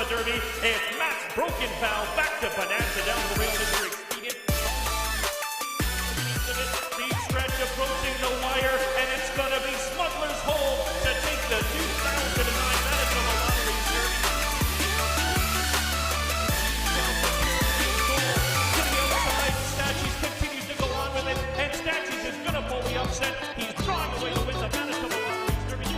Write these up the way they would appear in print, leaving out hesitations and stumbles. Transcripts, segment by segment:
Manitoba Derby. It's Matt's broken foul back to Bonanza down the rail. Mr. Expedient. Deep stretch approaching the wire, and it's going to be Smuggler's Hold to take the 2009 Manitoba Lottery Derby. To the outside, Stachys continues to go on with it, and Stachys is going to pull the upset. He's drawing away to win the Manitoba Lottery Derby.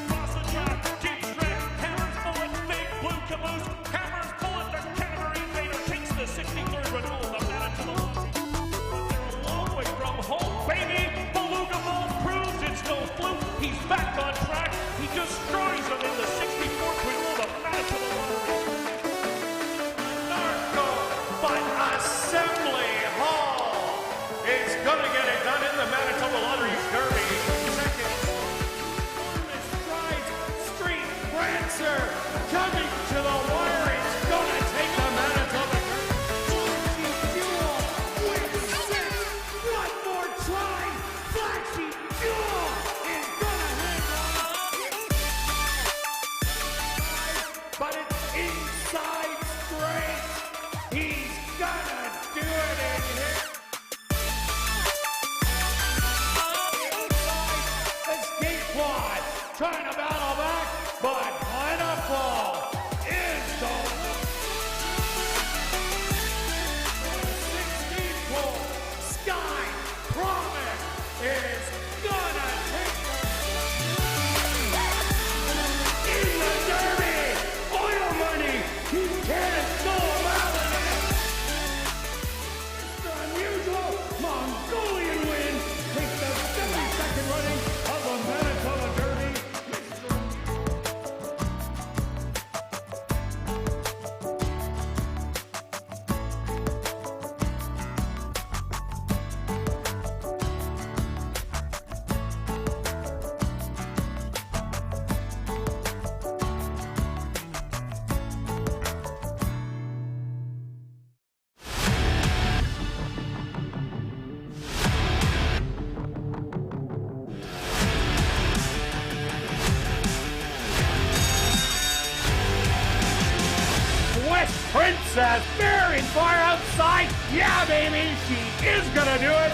Across the track, deep stretch, Hammers bullet, big blue caboose. Hammers bullet, the Canterbury Invader takes the 63rd renewal of the Manitoba Lottery. They're a long way from home, baby. Beluga Ball proves it's no fluke. He's back on track. He destroys them in the 64th renewal of Manitoba Lottery. Narco, but Assembly Hall is gonna get it done in the Manitoba Lottery Derby. Second, enormous strides, Street Prancer coming to the wire. It's gonna take the Manitoba Derby. Fuel with 6. One more try. Flashy Fuel is gonna hang on. But it's inside straight. He's gonna do it in here. Escape quad trying to battle back, but Plentiful is the 16 pole. Sky Promise is gonna take in the Derby. Oil money. He can't go about it. The unusual Mongolian win takes the 72nd running of the Manitoba Derby. West Princess very far outside. Yeah, baby, she is gonna do it.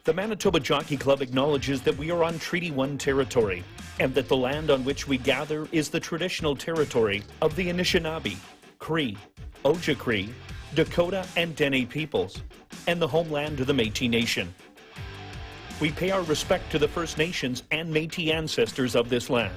The Manitoba Jockey Club acknowledges that we are on Treaty 1 territory and that the land on which we gather is the traditional territory of the Anishinaabe, Cree, Ojibwe, Dakota, and Dene peoples, and the homeland of the Métis Nation. We pay our respect to the First Nations and Métis ancestors of this land.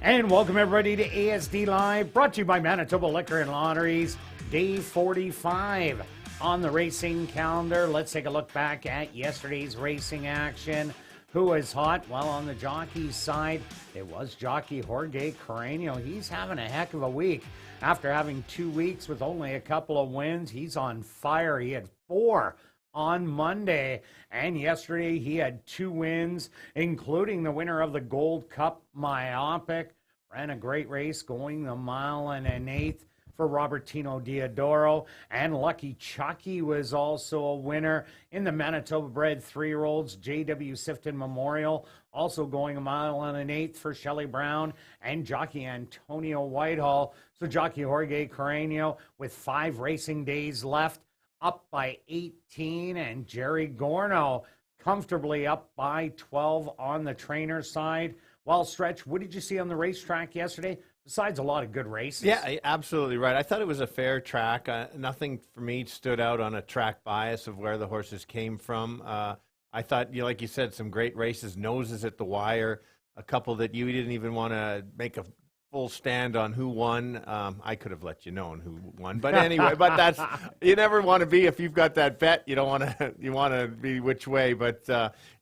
And welcome everybody to ASD Live, brought to you by Manitoba Liquor and Lotteries, day 45 on the racing calendar. Let's take a look back at yesterday's racing action. Who was hot? Well, on the jockey side, it was jockey Jorge Carreño. He's having a heck of a week. After having 2 weeks with only a couple of wins, he's on fire. He had 4 on Monday, and yesterday he had 2 wins, including the winner of the Gold Cup Myopic. Ran a great race, going the 1 1/8 for Robertino Diodoro, and Lucky Chucky was also a winner in the Manitoba bred 3-year-olds JW Sifton Memorial, also going 1 1/8 for Shelley Brown and jockey Antonio Whitehall. So jockey Jorge Carreño with 5 racing days left, up by 18, and Jerry Gorno comfortably up by 12 on the trainer side. Well, Stretch, what did you see on the racetrack yesterday? Besides a lot of good races. Yeah, absolutely right. I thought it was a fair track. Nothing for me stood out on a track bias of where the horses came from. I thought, like you said, some great races, noses at the wire, a couple that you didn't even want to make a full stand on who won. I could have let you know who won, but anyway, but that's, you never want to be, if you've got that bet, you don't want to, you want to be which way. But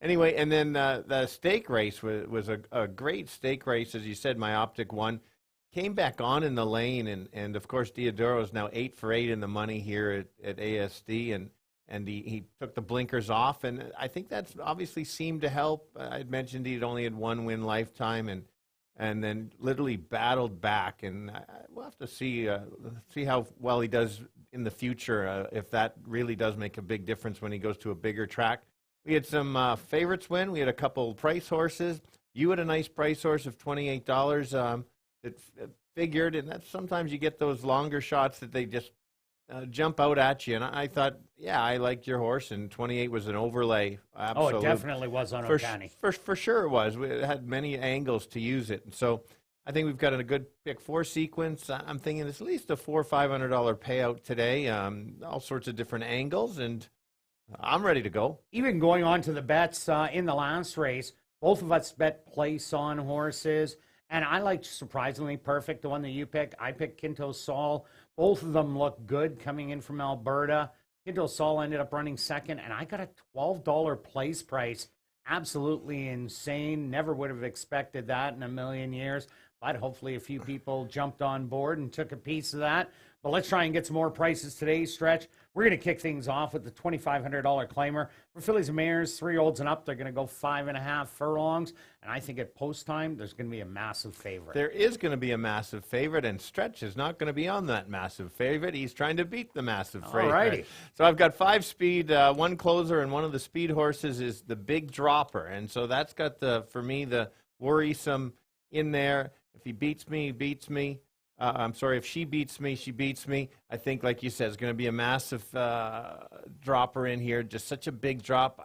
anyway, and then the stake race was a great stake race, as you said. Myopic won. Came back on in the lane, and of course Diodoro is now 8 for 8 in the money here at ASD, and he took the blinkers off, and I think that's obviously seemed to help. I'd mentioned he'd only had 1 win lifetime, and and then literally battled back. And we'll have to see how well he does in the future, if that really does make a big difference when he goes to a bigger track. We had some favorites win. We had a couple price horses. You had a nice price horse of $28 that figured, and that's sometimes you get those longer shots that they just jump out at you. And I thought, yeah, I liked your horse, and 28 was an overlay. Absolute. Oh, it definitely was on O'Canny. For sure it was. It had many angles to use it. And so I think we've got a good pick 4 sequence. I'm thinking it's at least a $400 or $500 payout today, all sorts of different angles, and I'm ready to go. Even going on to the bets in the last race, both of us bet place on horses, and I liked Surprisingly Perfect, the one that you picked. I picked Quinto Sol. Both of them look good coming in from Alberta. Quinto Sol ended up running second, and I got a $12 place price. Absolutely insane. Never would have expected that in a million years, but hopefully a few people jumped on board and took a piece of that. But let's try and get some more prices today, Stretch. We're going to kick things off with the $2,500 claimer. For fillies and mares, 3-year-olds and up, they're going to go 5.5 furlongs. And I think at post time, there's going to be a massive favorite. There is going to be a massive favorite, and Stretch is not going to be on that massive favorite. He's trying to beat the massive favorite. All righty. So I've got 5 speed, 1 closer, and one of the speed horses is the Big Dropper. And so that's got, for me, the worrisome in there. If he beats me, he beats me. I'm sorry, if she beats me, she beats me. I think, like you said, it's going to be a massive dropper in here, just such a big drop.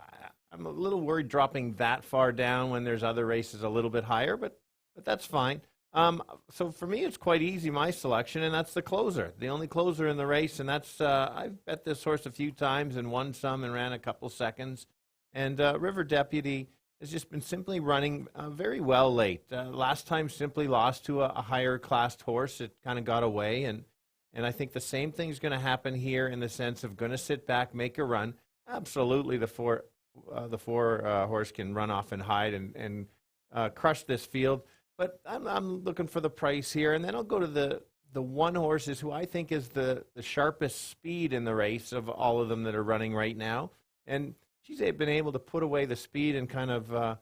I'm a little worried dropping that far down when there's other races a little bit higher, but that's fine. So for me, it's quite easy, my selection, and that's the closer, the only closer in the race, and that's I've bet this horse a few times and won some and ran a couple seconds. And River Deputy has just been simply running very well late. Last time simply lost to a higher classed horse. It kind of got away, and I think the same thing is going to happen here in the sense of going to sit back, make a run. Absolutely, the four horse can run off and hide and crush this field. But I'm looking for the price here, and then I'll go to the one horses who I think is the sharpest speed in the race of all of them that are running right now, and she's been able to put away the speed and kind of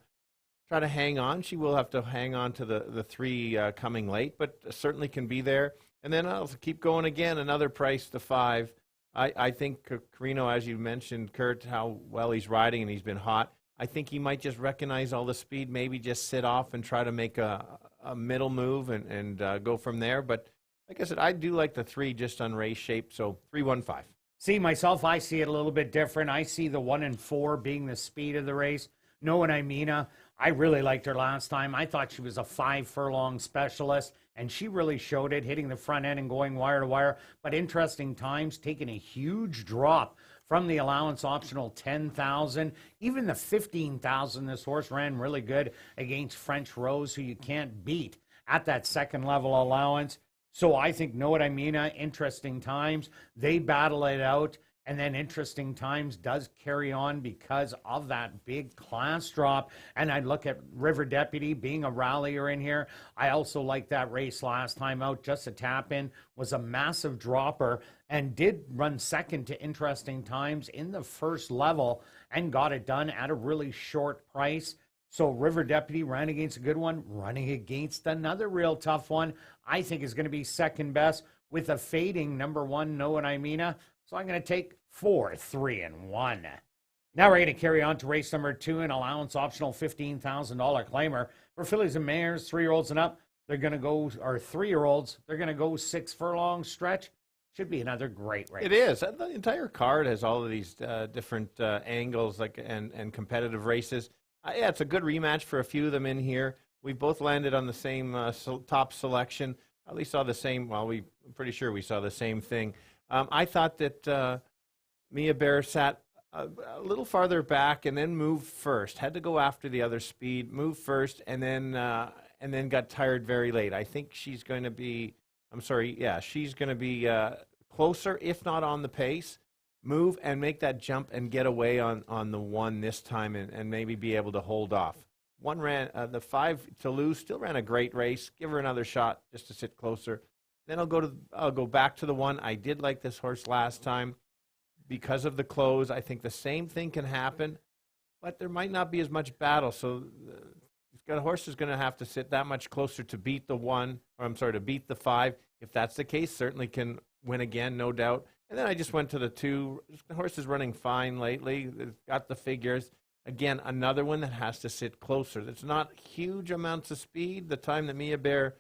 try to hang on. She will have to hang on to the 3 coming late, but certainly can be there. And then I'll keep going again, another price to 5. I think Carino, as you mentioned, Kirt, how well he's riding and he's been hot. I think he might just recognize all the speed, maybe just sit off and try to make a middle move and go from there. But like I said, I do like the 3 just on race shape, so 3-1-5. See, myself, I see it a little bit different. I see the 1 and 4 being the speed of the race. No one, I really liked her last time. I thought she was a 5 furlong specialist, and she really showed it, hitting the front end and going wire to wire. But interesting times, taking a huge drop from the allowance optional 10,000. Even the 15,000, this horse ran really good against French Rose, who you can't beat at that second level allowance. So I think, interesting times. They battle it out, and then interesting times does carry on because of that big class drop. And I look at River Deputy being a rallier in here. I also like that race last time out. Just a tap in, was a massive dropper and did run second to interesting times in the first level and got it done at a really short price. So River Deputy ran against a good one, running against another real tough one. I think is going to be second best with a fading number 1, So I'm going to take 4, 3, and 1. Now we're going to carry on to race number 2, an allowance optional $15,000 claimer. For fillies and mares, 3-year-olds and up, they're going to go, or 3-year-olds, they're going to go 6 furlong stretch. Should be another great race. It is. The entire card has all of these different angles and competitive races. Yeah, it's a good rematch for a few of them in here. We both landed on the same top selection. At least saw the same. Well, I'm pretty sure we saw the same thing. I thought that Mia Bear sat a little farther back and then moved first. Had to go after the other speed, moved first, and then got tired very late. I think she's going to be. She's going to be closer, if not on the pace. Move and make that jump and get away on the 1 this time and maybe be able to hold off. 1 ran, the 5 Toulouse still ran a great race. Give her another shot just to sit closer. Then I'll go back to the 1. I did like this horse last time because of the close. I think the same thing can happen, but there might not be as much battle. So a horse is going to have to sit that much closer to beat the 1, or I'm sorry, to beat the 5. If that's the case, certainly can win again, no doubt. And then I just went to the 2. The horse is running fine lately. It's got the figures. Again, another one that has to sit closer. It's not huge amounts of speed. The time that Mia Bear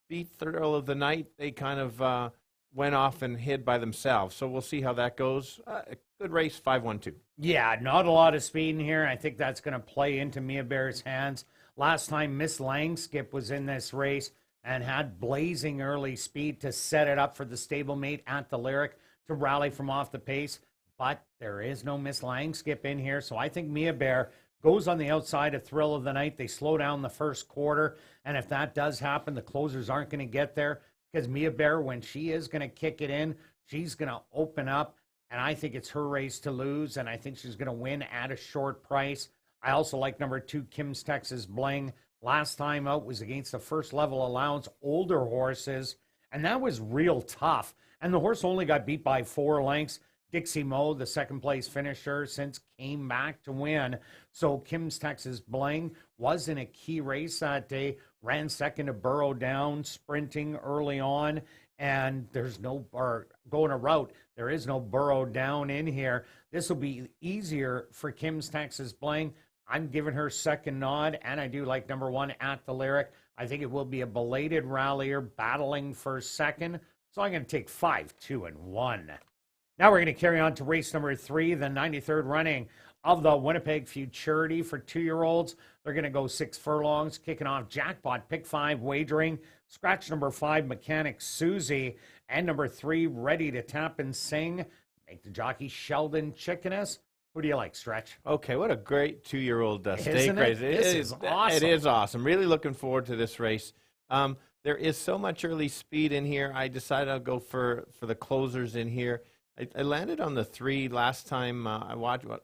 beat Thrill of the Night, they kind of went off and hid by themselves. So we'll see how that goes. A good race, 5-1-2. Yeah, not a lot of speed in here. I think that's going to play into Mia Bear's hands. Last time, Miss Langskip was in this race and had blazing early speed to set it up for the stablemate at the Lyric to rally from off the pace. But there is no Miss Langskip in here, so I think Mia Bear goes on the outside of Thrill of the Night. They slow down the first quarter, and if that does happen, the closers aren't going to get there, because Mia Bear, when she is going to kick it in, she's going to open up, and I think it's her race to lose, and I think she's going to win at a short price. I also like number 2, Kim's Texas Bling. Last time out was against the first level allowance older horses, and that was real tough. And the horse only got beat by 4 lengths. Dixie Moe, the second place finisher, since came back to win. So Kim's Texas Bling was in a key race that day, ran second to Burrow Down, sprinting early on, and there's no, or going a route, there is no Burrow Down in here. This will be easier for Kim's Texas Bling. I'm giving her second nod, and I do like number 1 at the Lyric. I think it will be a belated rallier battling for second. So I'm going to take 5, 2, and 1. Now we're going to carry on to race number 3, the 93rd running of the Winnipeg Futurity for 2-year-olds. They're going to go 6 furlongs, kicking off jackpot pick 5 wagering. Scratch number 5, Mechanic Susie, and number 3, Ready to Tap and Sing. Make the jockey Sheldon Chickeness. Who do you like, Stretch? Okay, what a great 2-year-old stake Isn't race. it? This is awesome. It is awesome. Really looking forward to this race. There is so much early speed in here. I decided I'll go for the closers in here. I landed on the 3 last time. I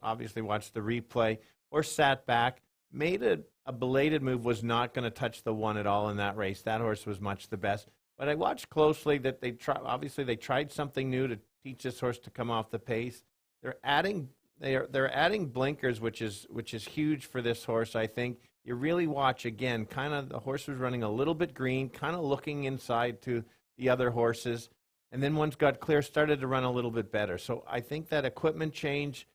obviously watched the replay. Horse sat back, made a belated move, was not going to touch the 1 at all in that race. That horse was much the best. But I watched closely that they tried something new to teach this horse to come off the pace. They're adding blinkers, which is huge for this horse, I think. You really watch again, kind of the horse was running a little bit green, kind of looking inside to the other horses. And then once got clear, started to run a little bit better. So I think that equipment change,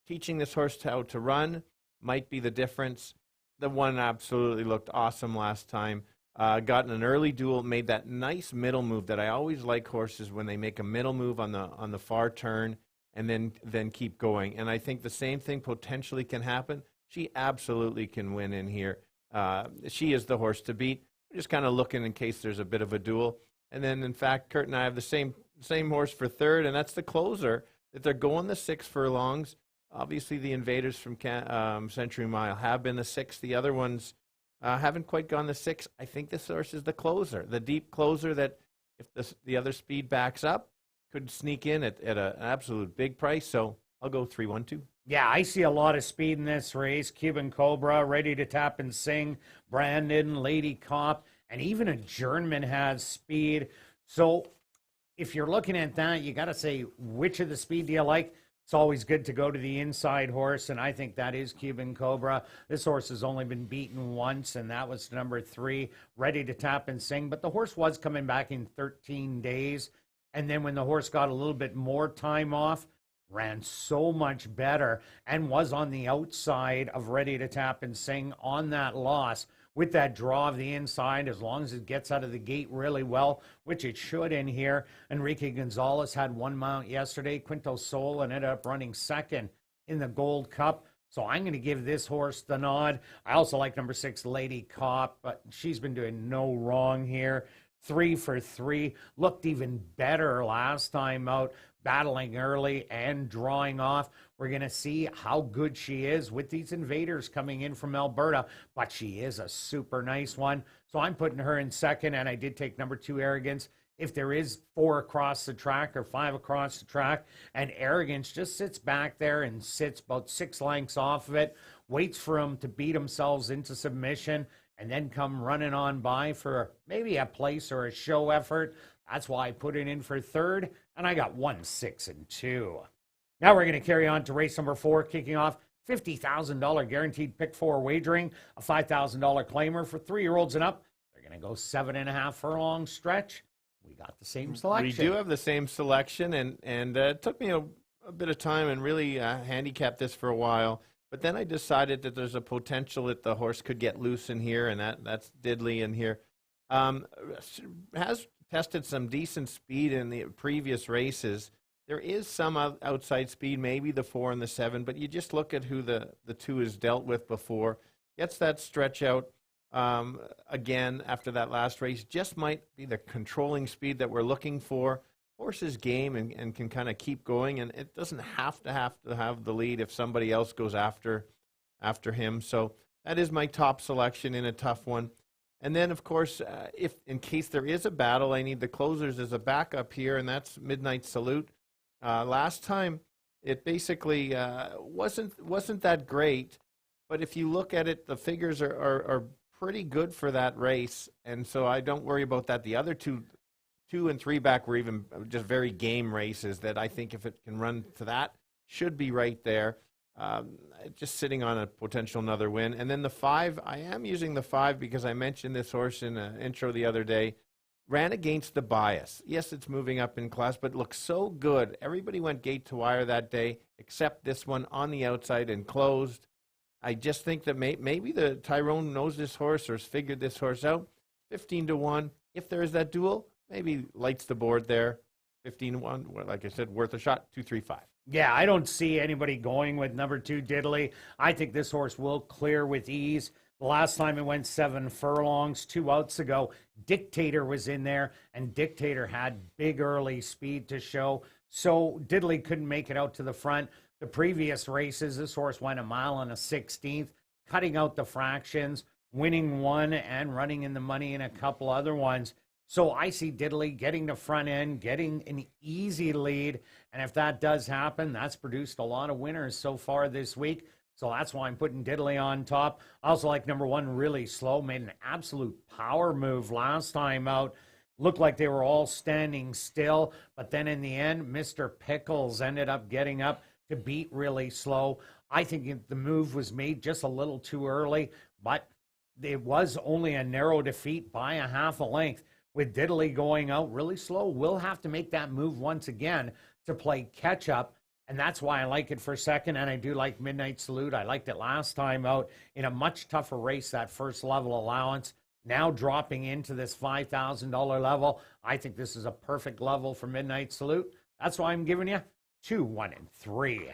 teaching this horse how to run, might be the difference. The 1 absolutely looked awesome last time. Got in an early duel, made that nice middle move that I always like horses when they make a middle move on the far turn and then keep going. And I think the same thing potentially can happen. She absolutely can win in here. She is the horse to beat. Just kind of looking in case there's a bit of a duel. And then, in fact, Kirt and I have the same horse for 3rd, and that's the closer, that they're going the 6 furlongs. Obviously, the Invaders from Century Mile have been the 6. The other ones haven't quite gone the 6. I think this horse is the closer, the deep closer that if the other speed backs up, could sneak in at an absolute big price. So I'll go 3-1-2. Yeah, I see a lot of speed in this race. Cuban Cobra, Ready to Tap and Sing, Brandon, Lady Cop, and even Adjournment has speed. So if you're looking at that, you got to say, which of the speed do you like? It's always good to go to the inside horse, and I think that is Cuban Cobra. This horse has only been beaten once, and that was number 3, Ready to Tap and Sing. But the horse was coming back in 13 days, and then when the horse got a little bit more time off, ran so much better and was on the outside of Ready to Tap and Sing on that loss with that draw of the inside, as long as it gets out of the gate really well, which it should in here. Enrique Gonzalez had 1 mount yesterday. Quinto Sol ended up running 2nd in the Gold Cup. So I'm going to give this horse the nod. I also like number 6, Lady Cop, but she's been doing no wrong here. 3 for 3. Looked even better last time out, battling early and drawing off. We're going to see how good she is with these Invaders coming in from Alberta, but she is a super nice one. So I'm putting her in 2nd, and I did take number 2, Arrogance. If there is 4 across the track or 5 across the track, and Arrogance just sits back there and sits about 6 lengths off of it, waits for them to beat themselves into submission, and then come running on by for maybe a place or a show effort. That's why I put it in for 3rd, and I got 1, 6, and 2. Now we're going to carry on to race number 4, kicking off $50,000 guaranteed pick 4 wagering, a $5,000 claimer for 3-year-olds and up. They're going to go 7.5 furlong stretch. We got the same selection. We do have the same selection, and it took me a bit of time and really handicapped this for a while. But then I decided that there's a potential that the horse could get loose in here, and that's Diddley in here. Has tested some decent speed in the previous races. There is some outside speed, maybe the 4 and the 7, but you just look at who the 2 has dealt with before. Gets that stretch out again after that last race. Just might be the controlling speed that we're looking for. Horse's game and can kind of keep going, and it doesn't have to have the lead if somebody else goes after him. So that is my top selection in a tough one. And then, of course, if in case there is a battle, I need the closers as a backup here, and that's Midnight Salute. Last time, it basically wasn't that great, but if you look at it, the figures are pretty good for that race, and so I don't worry about that. The other two and 3 back were even just very game races that I think if it can run to that, should be right there. Just sitting on a potential another win. And then the 5, I am using the 5 because I mentioned this horse in an intro the other day. Ran against the bias. Yes, it's moving up in class, but looks so good. Everybody went gate to wire that day, except this one on the outside and closed. I just think that maybe the Tyrone knows this horse or has figured this horse out. 15-1. If there is that duel, maybe lights the board there. 15-1. Like I said, worth a shot. 2-3-5. Yeah, I don't see anybody going with number 2, Diddley. I think this horse will clear with ease. The last time it went 7 furlongs, 2 outs ago, Dictator was in there, and Dictator had big early speed to show. So Diddley couldn't make it out to the front. The previous races, this horse went 1 mile and a 16th, cutting out the fractions, winning 1 and running in the money in a couple other ones. So I see Diddley getting the front end, getting an easy lead. And if that does happen, that's produced a lot of winners so far this week. So that's why I'm putting Diddley on top. I also like number 1, Really Slow. Made an absolute power move last time out. Looked like they were all standing still. But then in the end, Mr. Pickles ended up getting up to beat Really Slow. I think the move was made just a little too early. But it was only a narrow defeat by a half a length. With Diddley going out Really Slow, we'll have to make that move once again to play catch up. And that's why I like it for second. And I do like Midnight Salute. I liked it last time out in a much tougher race, that first level allowance. Now dropping into this $5,000 level. I think this is a perfect level for Midnight Salute. That's why I'm giving you 2, 1, and 3.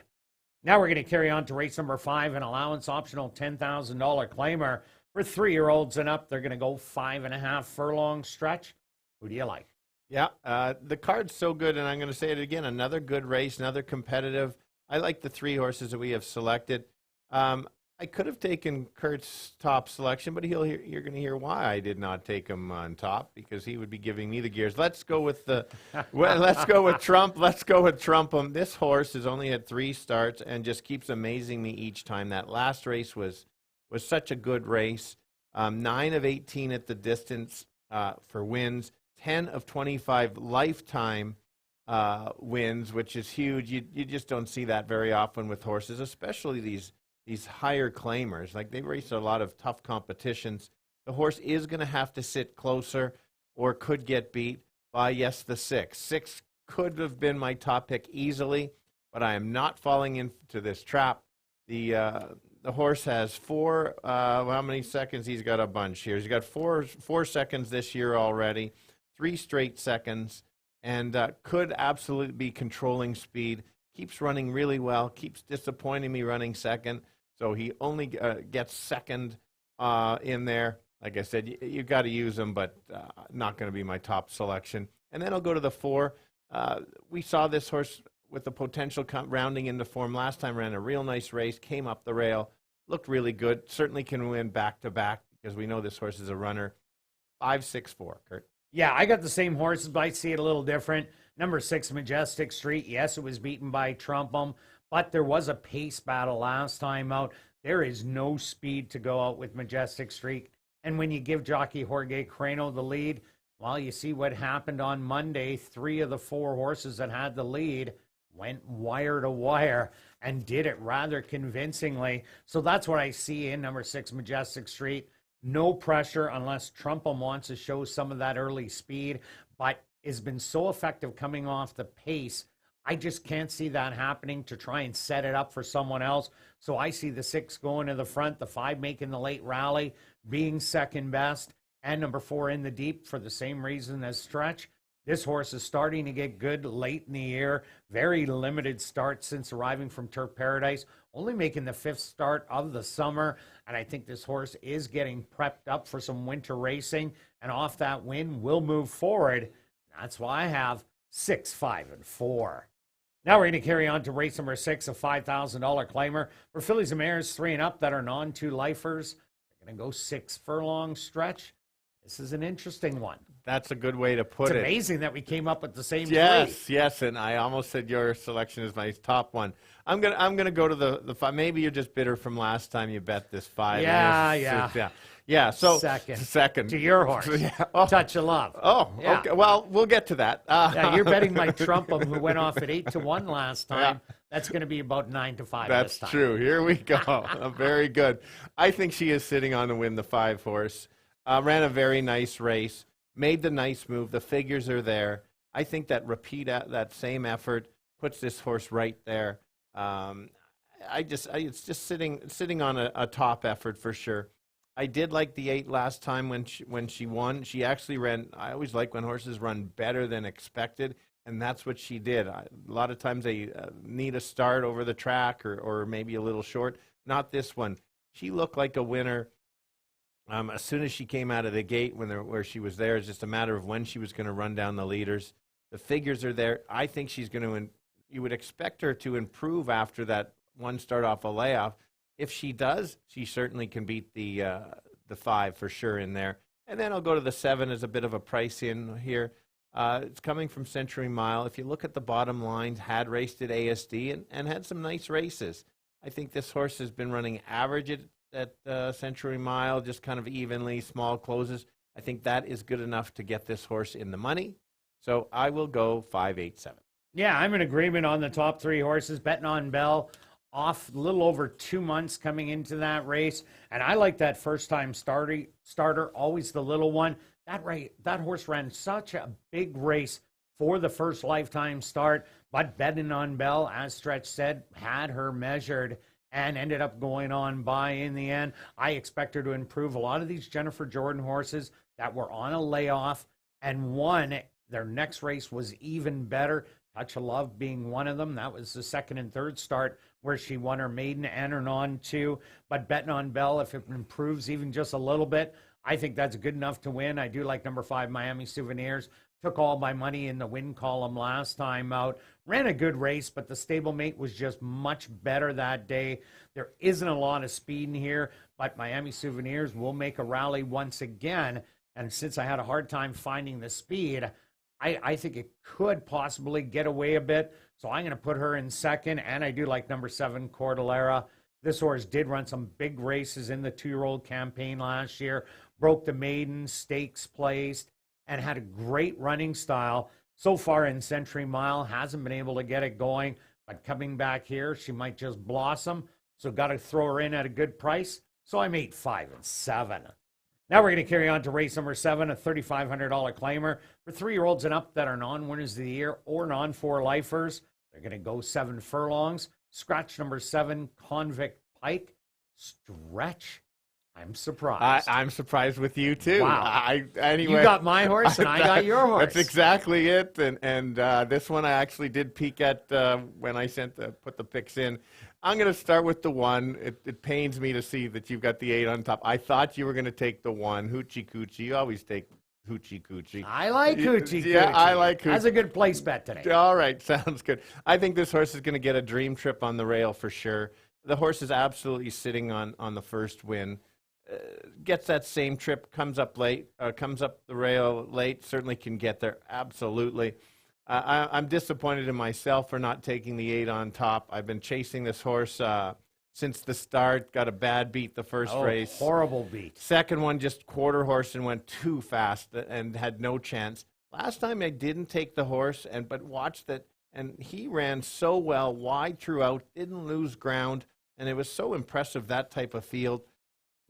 Now we're going to carry on to race number 5, an allowance optional $10,000 claimer. For 3-year-olds and up, they're going to go 5.5 furlong stretch. Who do you like? Yeah, the card's so good, and I'm going to say it again, another good race, another competitive. I like the 3 horses that we have selected. I could have taken Kirt's top selection, but you're going to hear why I did not take him on top, because he would be giving me the gears. Let's go with let's go with Trump. Let's go with Trumpum. This horse has only had 3 starts and just keeps amazing me each time. That last race was such a good race. 9 of 18 at the distance for wins. 10 of 25 lifetime wins, which is huge. You just don't see that very often with horses, especially these higher claimers. Like, they race a lot of tough competitions. The horse is going to have to sit closer or could get beat by, yes, the 6. 6 could have been my top pick easily, but I am not falling into this trap. The horse has 4, how many seconds? He's got a bunch here. He's got 4 seconds this year already, 3 straight seconds, and could absolutely be controlling speed. Keeps running really well, keeps disappointing me running second, so he only gets second in there. Like I said, you got to use him, but not going to be my top selection. And then I'll go to the 4. We saw this horse with the potential rounding into form last time, ran a real nice race, came up the rail, looked really good, certainly can win back-to-back because we know this horse is a runner. 5-6-4, Kirt. Yeah, I got the same horses, but I see it a little different. Number 6, Majestic Street. Yes, it was beaten by Trumpum, but there was a pace battle last time out. There is no speed to go out with Majestic Street. And when you give jockey Jorge Crano the lead, well, you see what happened on Monday. 3 of the 4 horses that had the lead went wire to wire and did it rather convincingly. So that's what I see in number 6, Majestic Street. No pressure unless Trumpum wants to show some of that early speed, but has been so effective coming off the pace. I just can't see that happening to try and set it up for someone else. So I see the 6 going to the front, the 5 making the late rally, being second best, and number 4 in the deep for the same reason as Stretch. This horse is starting to get good late in the year. Very limited start since arriving from Turf Paradise, only making the 5th start of the summer. And I think this horse is getting prepped up for some winter racing. And off that win, will move forward. That's why I have 6, 5, and 4. Now we're going to carry on to race number 6, a $5,000 claimer for fillies and mares 3 and up that are non-2 lifers. They're going to go 6 furlong stretch. This is an interesting one. That's a good way to put it. It's amazing that we came up with the same Yes, 3. yes, and I almost said your selection is my top one. I'm gonna go to the 5. Maybe you're just bitter from last time you bet this 5. Yeah. So second to your horse. Yeah. Oh. Touch of Love. Oh, yeah. Okay. Well, we'll get to that. Yeah, you're betting my Trumpum, who went off at 8-1 last time. Yeah. That's going to be about 9-5 That's this time. True. Here we go. Very good. I think she is sitting on to win the 5 horse. Ran a very nice race. Made the nice move. The figures are there. I think that that same effort puts this horse right there. It's just sitting on a top effort for sure. I did like the 8 last time when she won. She actually ran. I always like when horses run better than expected, and that's what she did. A lot of times they need a start over the track or maybe a little short. Not this one. She looked like a winner. As soon as she came out of the gate, where she was there, it's just a matter of when she was going to run down the leaders. The figures are there. I think she's going to. You would expect her to improve after that one start off a layoff. If she does, she certainly can beat the 5 for sure in there. And then I'll go to the 7 as a bit of a price in here. It's coming from Century Mile. If you look at the bottom lines, had raced at ASD and had some nice races. I think this horse has been running average at Century Mile, just kind of evenly, small closes. I think that is good enough to get this horse in the money. So I will go 5, 8, 7. Yeah, I'm in agreement on the top 3 horses. Betting on Bell, off a little over 2 months coming into that race. And I like that first-time starter, always the little one. That horse ran such a big race for the first lifetime start. But betting on Bell, as Stretch said, had her measured and ended up going on by in the end. I expect her to improve. A lot of these Jennifer Jordan horses that were on a layoff and won, their next race was even better. Touch of Love being one of them. That was the 2nd and 3rd start where she won her maiden and her non-2. But betting on Bell, if it improves even just a little bit, I think that's good enough to win. I do like number 5, Miami Souvenirs. Took all my money in the win column last time out. Ran a good race, but the stablemate was just much better that day. There isn't a lot of speed in here, but Miami Souvenirs will make a rally once again. And since I had a hard time finding the speed, I think it could possibly get away a bit. So I'm going to put her in 2nd, and I do like number 7, Cordillera. This horse did run some big races in the 2-year-old campaign last year, broke the maiden, stakes placed, and had a great running style. So far in Century Mile, hasn't been able to get it going, but coming back here, she might just blossom. So got to throw her in at a good price. So I'm 8, 5, and 7. Now we're going to carry on to race number 7, a $3,500 claimer for 3-year-olds and up that are non-winners of the year or non-4 lifers. They're going to go 7 furlongs. Scratch number 7, Convict Pike. Stretch. I'm surprised. I'm surprised with you too. Wow. Anyway, you got my horse and I got your horse. That's exactly it. And this one I actually did peek at when I put the picks in. I'm going to start with the 1. It pains me to see that you've got the 8 on top. I thought you were going to take the 1, Hoochie Coochie. You always take Hoochie Coochie. I like Hoochie Coochie. Yeah, I like Hoochie. That's a good place bet today. All right, sounds good. I think this horse is going to get a dream trip on the rail for sure. The horse is absolutely sitting on the first win. Gets that same trip, comes up the rail late, certainly can get there, absolutely. I'm disappointed in myself for not taking the 8 on top. I've been chasing this horse since the start, got a bad beat the first race. Horrible beat. Second one, just quarter horse and went too fast and had no chance. Last time I didn't take the horse, but watch that And he ran so well, wide throughout, didn't lose ground, and it was so impressive, that type of field.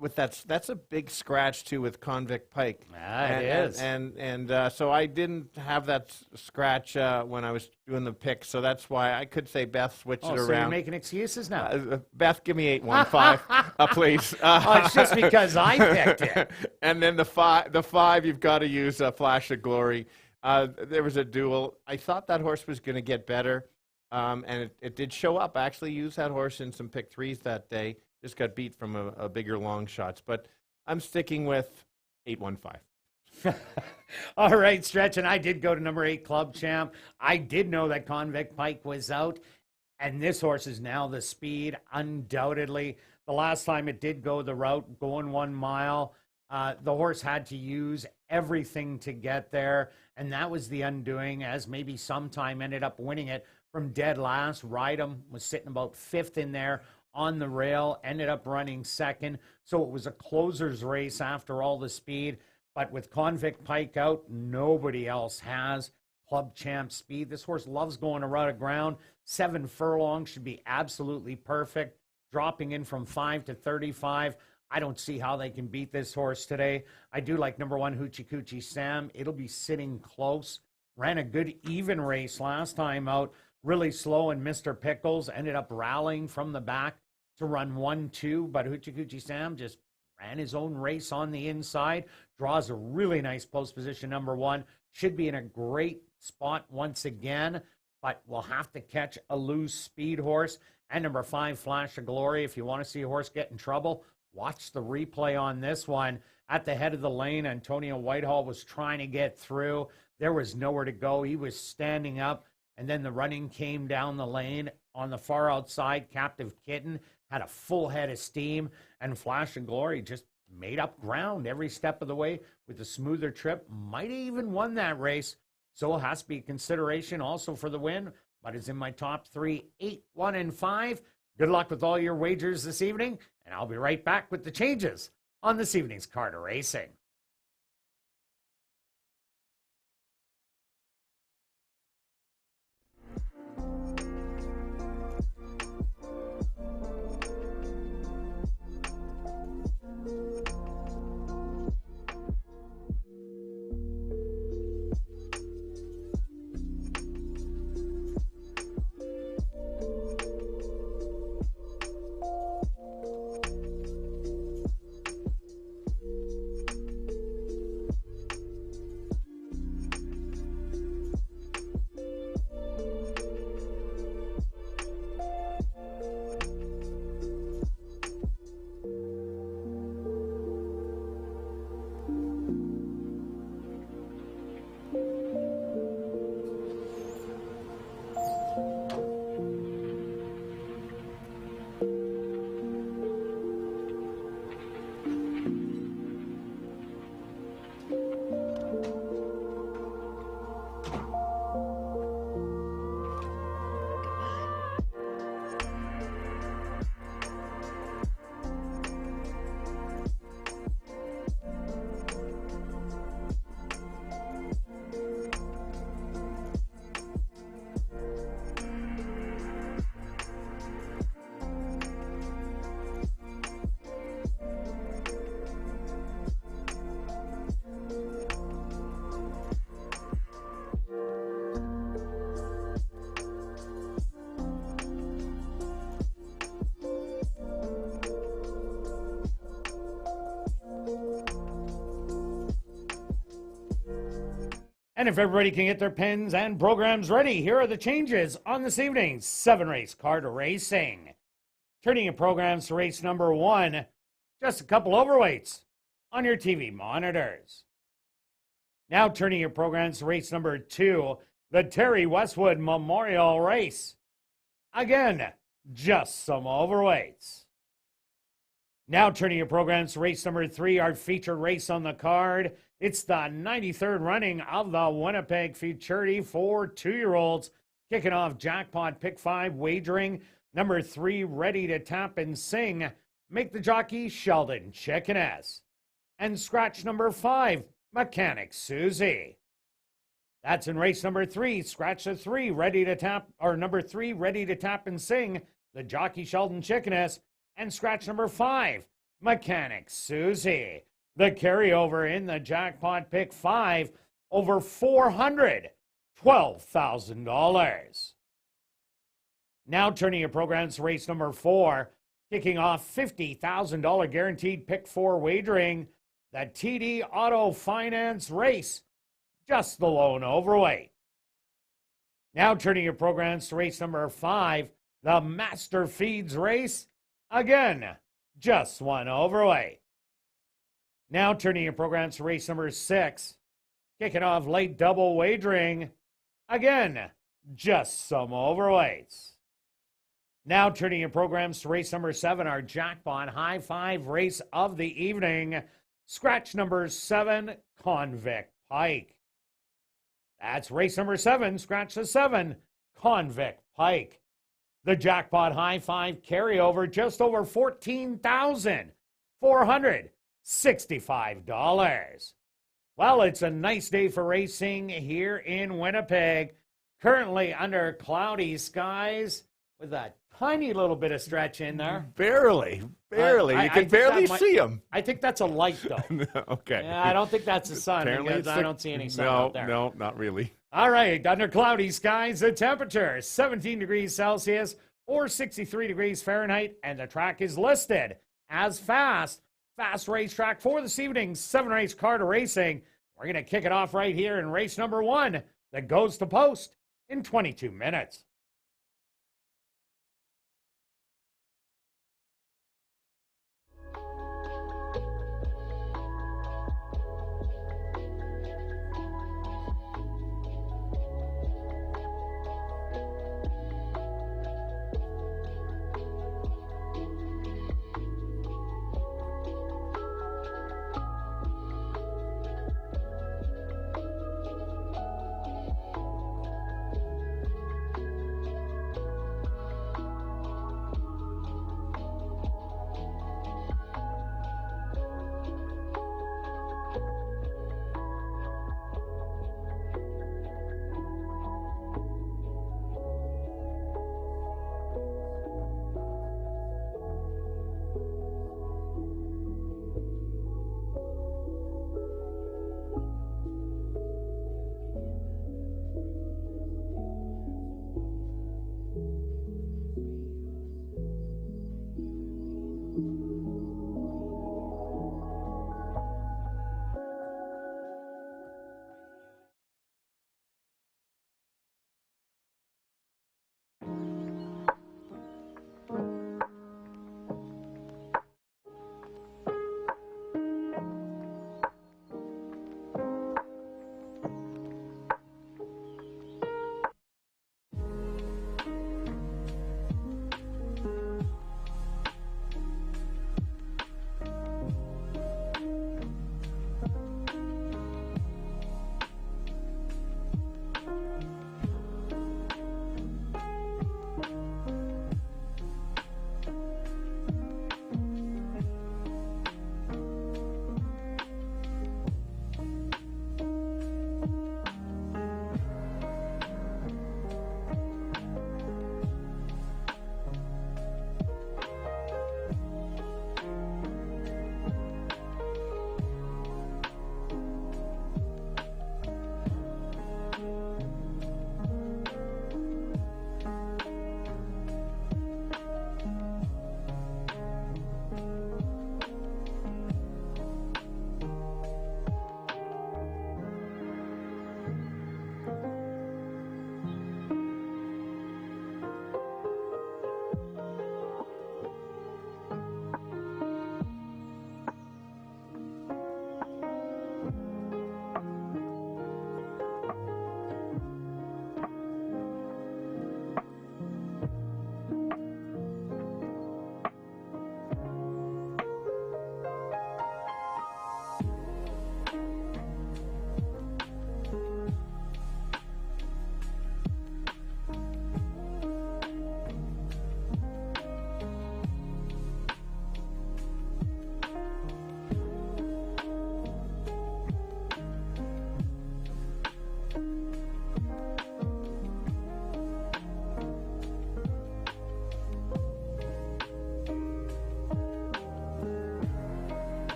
With that's a big scratch too with Convict Pike. It is. So I didn't have that scratch when I was doing the pick, so that's why I could say Beth switched it around. So you're making excuses now. Beth, give me 815, please. It's just because I picked it. And then the five, you've got to use Flash of Glory. There was a duel. I thought that horse was going to get better, and it did show up. I actually used that horse in some pick threes that day. Just got beat from a bigger long shots, but I'm sticking with 815. All right, Stretch, and I did go to number 8, Club Champ. I did know that Convict Pike was out, and this horse is now the speed, undoubtedly. The last time it did go the route, going 1 mile, the horse had to use everything to get there, and that was the undoing, as maybe sometime ended up winning it from dead last. Rydam was sitting about 5th in there on the rail, ended up running 2nd. So it was a closer's race after all the speed. But with Convict Pike out, nobody else has Club Champ speed. This horse loves going a rut of ground. 7 furlongs should be absolutely perfect. Dropping in from 5 to 35. I don't see how they can beat this horse today. I do like number 1, Hoochie Coochie Sam. It'll be sitting close. Ran a good even race last time out. Really slow, and Mr. Pickles ended up rallying from the back to run 1-2, but Hoochie Coochie Sam just ran his own race on the inside. Draws a really nice post position, number 1. Should be in a great spot once again, but we'll have to catch a loose speed horse. And number 5, Flash of Glory. If you want to see a horse get in trouble, watch the replay on this one. At the head of the lane, Antonio Whitehall was trying to get through. There was nowhere to go. He was standing up, and then the running came down the lane. On the far outside, Captive Kitten had a full head of steam, and Flash of Glory just made up ground every step of the way with a smoother trip. Might have even won that race, so it has to be a consideration also for the win, but it's in my top 3, 8, 1, and 5. Good luck with all your wagers this evening, and I'll be right back with the changes on this evening's Card of Racing. And if everybody can get their pens and programs ready, here are the changes on this evening's 7-race Card of Racing. Turning your programs to race number 1, just a couple overweights on your TV monitors. Now turning your programs to race number 2, the Terry Westwood Memorial Race. Again, just some overweights. Now turning your programs to race number 3, our featured race on the card. It's the 93rd running of the Winnipeg Futurity for 2-year-olds. Kicking off Jackpot Pick 5 wagering. Number 3, Ready to Tap and Sing. Make the jockey Sheldon Chicken S. And scratch number 5, Mechanic Susie. That's in race number 3. Scratch the 3, ready to tap, or number 3, ready to tap and sing, the jockey Sheldon Chickeness. And scratch number 5, Mechanic Susie. The carryover in the jackpot pick 5, over $412,000. Now turning your programs to race number 4, kicking off $50,000 guaranteed pick 4 wagering, the TD Auto Finance race, just the lone overweight. Now turning your programs to race number 5, the Master Feeds race, again, just one overweight. Now turning your programs to race number 6, kicking off late double wagering, again, just some overweights. Now turning your programs to race number 7, our jackpot high 5 race of the evening, scratch number 7, Convict Pike. That's race number 7, scratch the 7, Convict Pike. The jackpot high 5 carryover, just over $14,465. Well, it's a nice day for racing here in Winnipeg. Currently under cloudy skies with a tiny little bit of stretch in there. Barely. You can barely see them. I think that's a light, though. Okay. Yeah, I don't think that's the sun, because I don't see any sun out there. No, not really. All right, under cloudy skies, the temperature 17 degrees Celsius or 63 degrees Fahrenheit, and the track is listed as fast racetrack for this evening's 7-race Carter Racing. We're going to kick it off right here in race number 1 that goes to post in 22 minutes.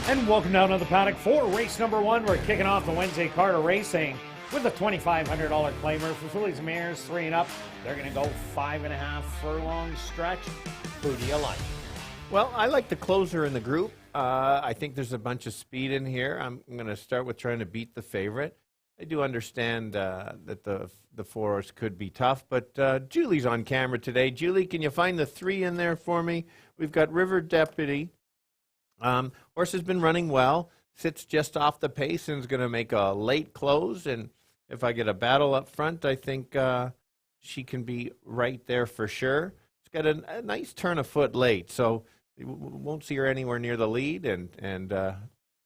And welcome down to the paddock for race number 1. We're kicking off the Wednesday card of racing with a $2,500 claimer for fillies and mares 3 and up. They're going to go 5.5 furlong stretch. Who do you like? Well, I like the closer in the group. I think there's a bunch of speed in here. I'm going to start with trying to beat the favorite. I do understand that the 4 horse could be tough, but Julie's on camera today. Julie, can you find the 3 in there for me? We've got River Deputy. Horse has been running well, sits just off the pace and is going to make a late close. And if I get a battle up front, I think she can be right there for sure. It's got a nice turn of foot late, so we won't see her anywhere near the lead and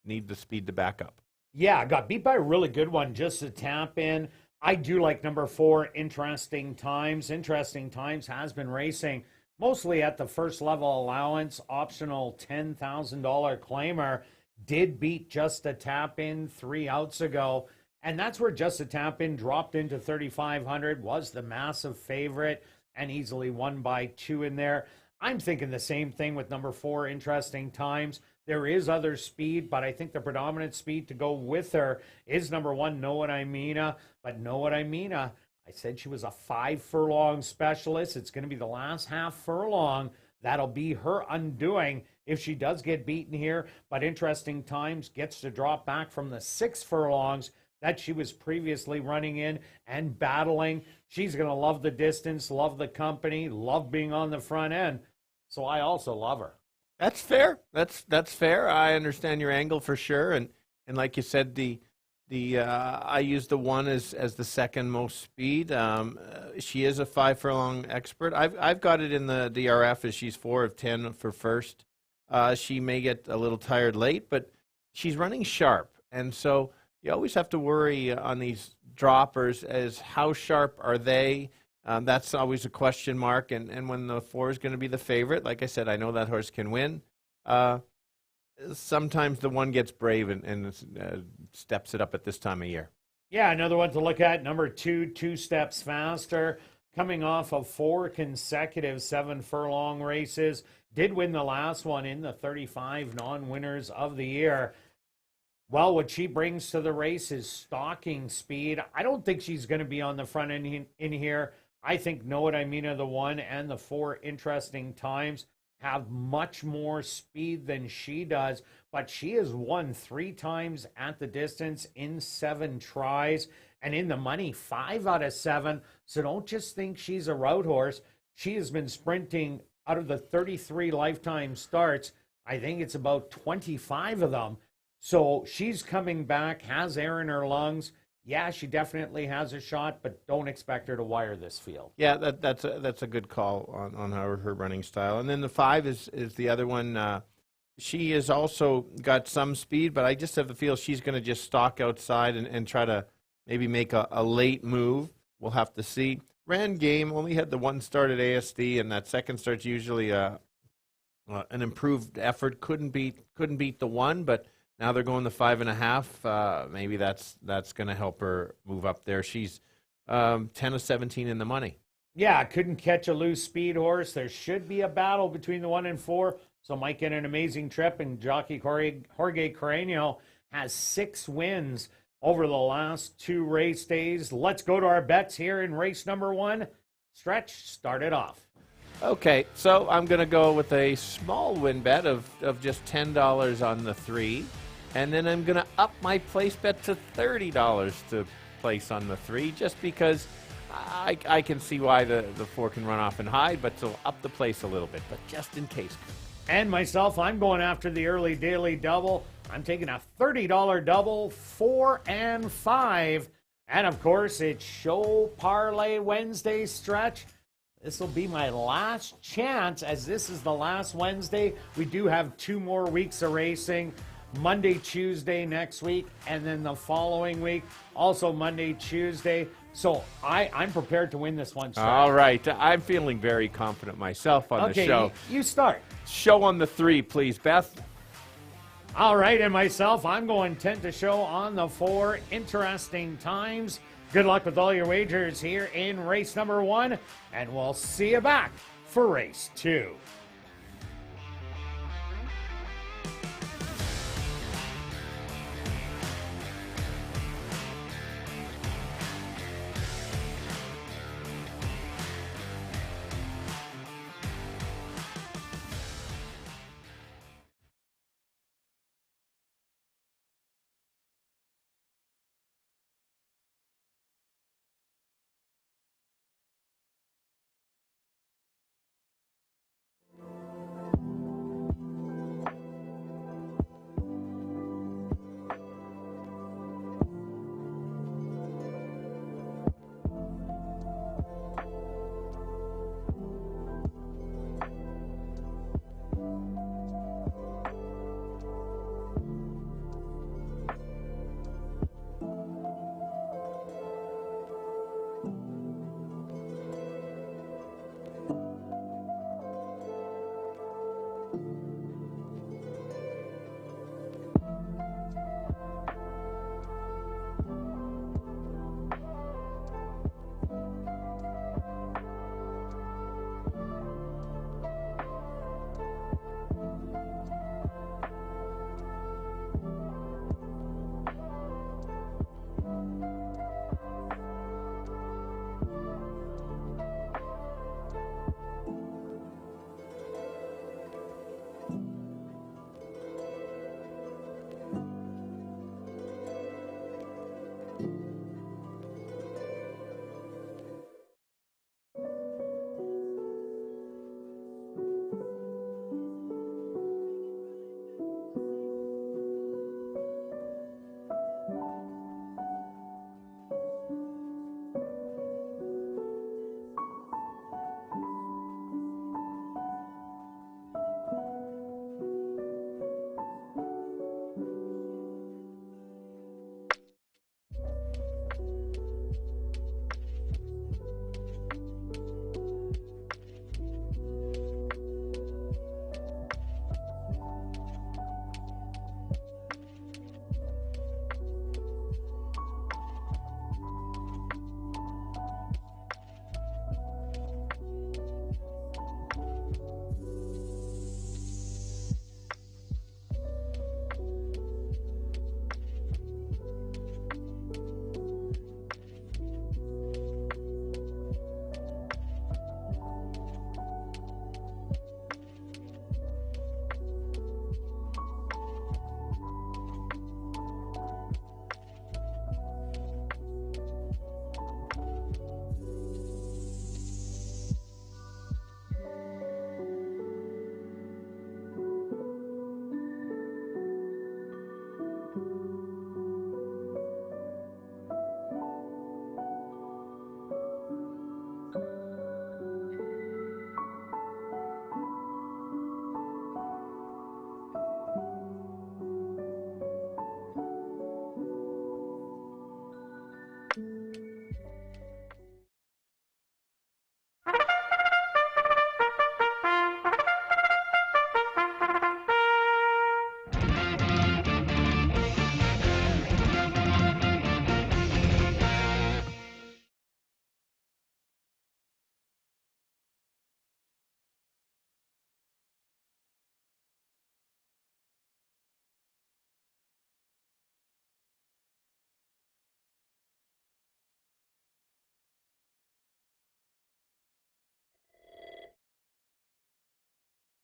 need the speed to back up. Yeah, got beat by a really good one just to tap in. I do like number 4, Interesting Times. Interesting Times has been racing mostly at the first level allowance, optional $10,000 claimer. Did beat Just a Tap In 3 outs ago. And that's where Just a Tap In dropped into 3,500, was the massive favorite and easily won by 2 in there. I'm thinking the same thing with number 4, Interesting Times. There is other speed, but I think the predominant speed to go with her is number 1, Know What I Meana. But Know What I Meana, I said she was a 5 furlong specialist. It's going to be the last half furlong. That'll be her undoing if she does get beaten here. But Interesting Times gets to drop back from the 6 furlongs that she was previously running in and battling. She's going to love the distance, love the company, love being on the front end. So I also love her. That's fair. That's fair. I understand your angle for sure. And like you said, I use the 1 as the second most speed. She is a 5 furlong expert. I've got it in the DRF as she's 4 of 10 for first. She may get a little tired late, but she's running sharp, and so you always have to worry on these droppers as how sharp are they. That's always a question mark, and when the 4 is going to be the favorite, like I said, I know that horse can win. Sometimes the 1 gets brave and steps it up at this time of year. Yeah, another one to look at, number 2, 2 Steps Faster, coming off of 4 consecutive 7 furlong races. Did win the last one in the 35 non-winners of the year. Well, what she brings to the race is stalking speed. I don't think she's going to be on the front end in here. I think Know What I Meana, the 1 and the 4 Interesting Times have much more speed than she does, but she has won 3 times at the distance in 7 tries, and in the money 5 out of 7. So don't just think she's a route horse. She has been sprinting out of the 33 lifetime starts. I think it's about 25 of them. So she's coming back, has air in her lungs. Yeah, she definitely has a shot, but don't expect her to wire this field. Yeah, that's a good call on her running style. And then the 5 is the other one. She has also got some speed, but I just have the feel she's going to just stalk outside and try to maybe make a late move. We'll have to see. Ran game, only had the 1 start at ASD, and that second start's usually an improved effort. Couldn't beat the 1, but now they're going the 5.5. Maybe that's going to help her move up there. She's 10 of 17 in the money. Yeah, couldn't catch a loose speed horse. There should be a battle between the 1 and 4, so might get an amazing trip. And jockey Jorge Carreño has 6 wins over the last 2 race days. Let's go to our bets here in race number 1. Stretch, start it off. Okay, so I'm going to go with a small win bet of just $10 on the 3. And then I'm going to up my place bet to $30 to place on the 3, just because I can see why the 4 can run off and hide, but to up the place a little bit, but just in case. And myself, I'm going after the early daily double. I'm taking a $30 double, 4 and 5. And of course, it's Show Parlay Wednesday stretch. This will be my last chance, as this is the last Wednesday. We do have 2 more weeks of racing. Monday, Tuesday next week, and then the following week, also Monday, Tuesday. So I'm prepared to win this one. Stretch. All right. I'm feeling very confident myself on the show. You start. Show on the 3, please, Beth. All right, and myself, I'm going 10 to show on the 4. Interesting Times. Good luck with all your wagers here in race number 1, and we'll see you back for race 2.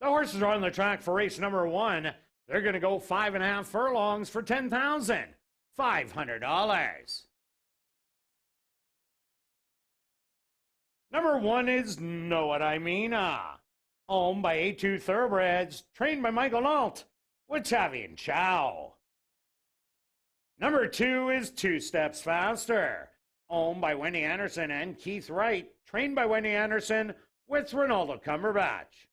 The horses are on the track for race number 1. They're going to go 5.5 furlongs for $10,500. Number 1 is Know What I Mean, owned by A2 Thoroughbreds, trained by Michael Nault, with Chavi and Chow. Number 2 is 2 Steps Faster, owned by Wendy Anderson and Keith Wright, trained by Wendy Anderson, with Ronaldo Cumberbatch.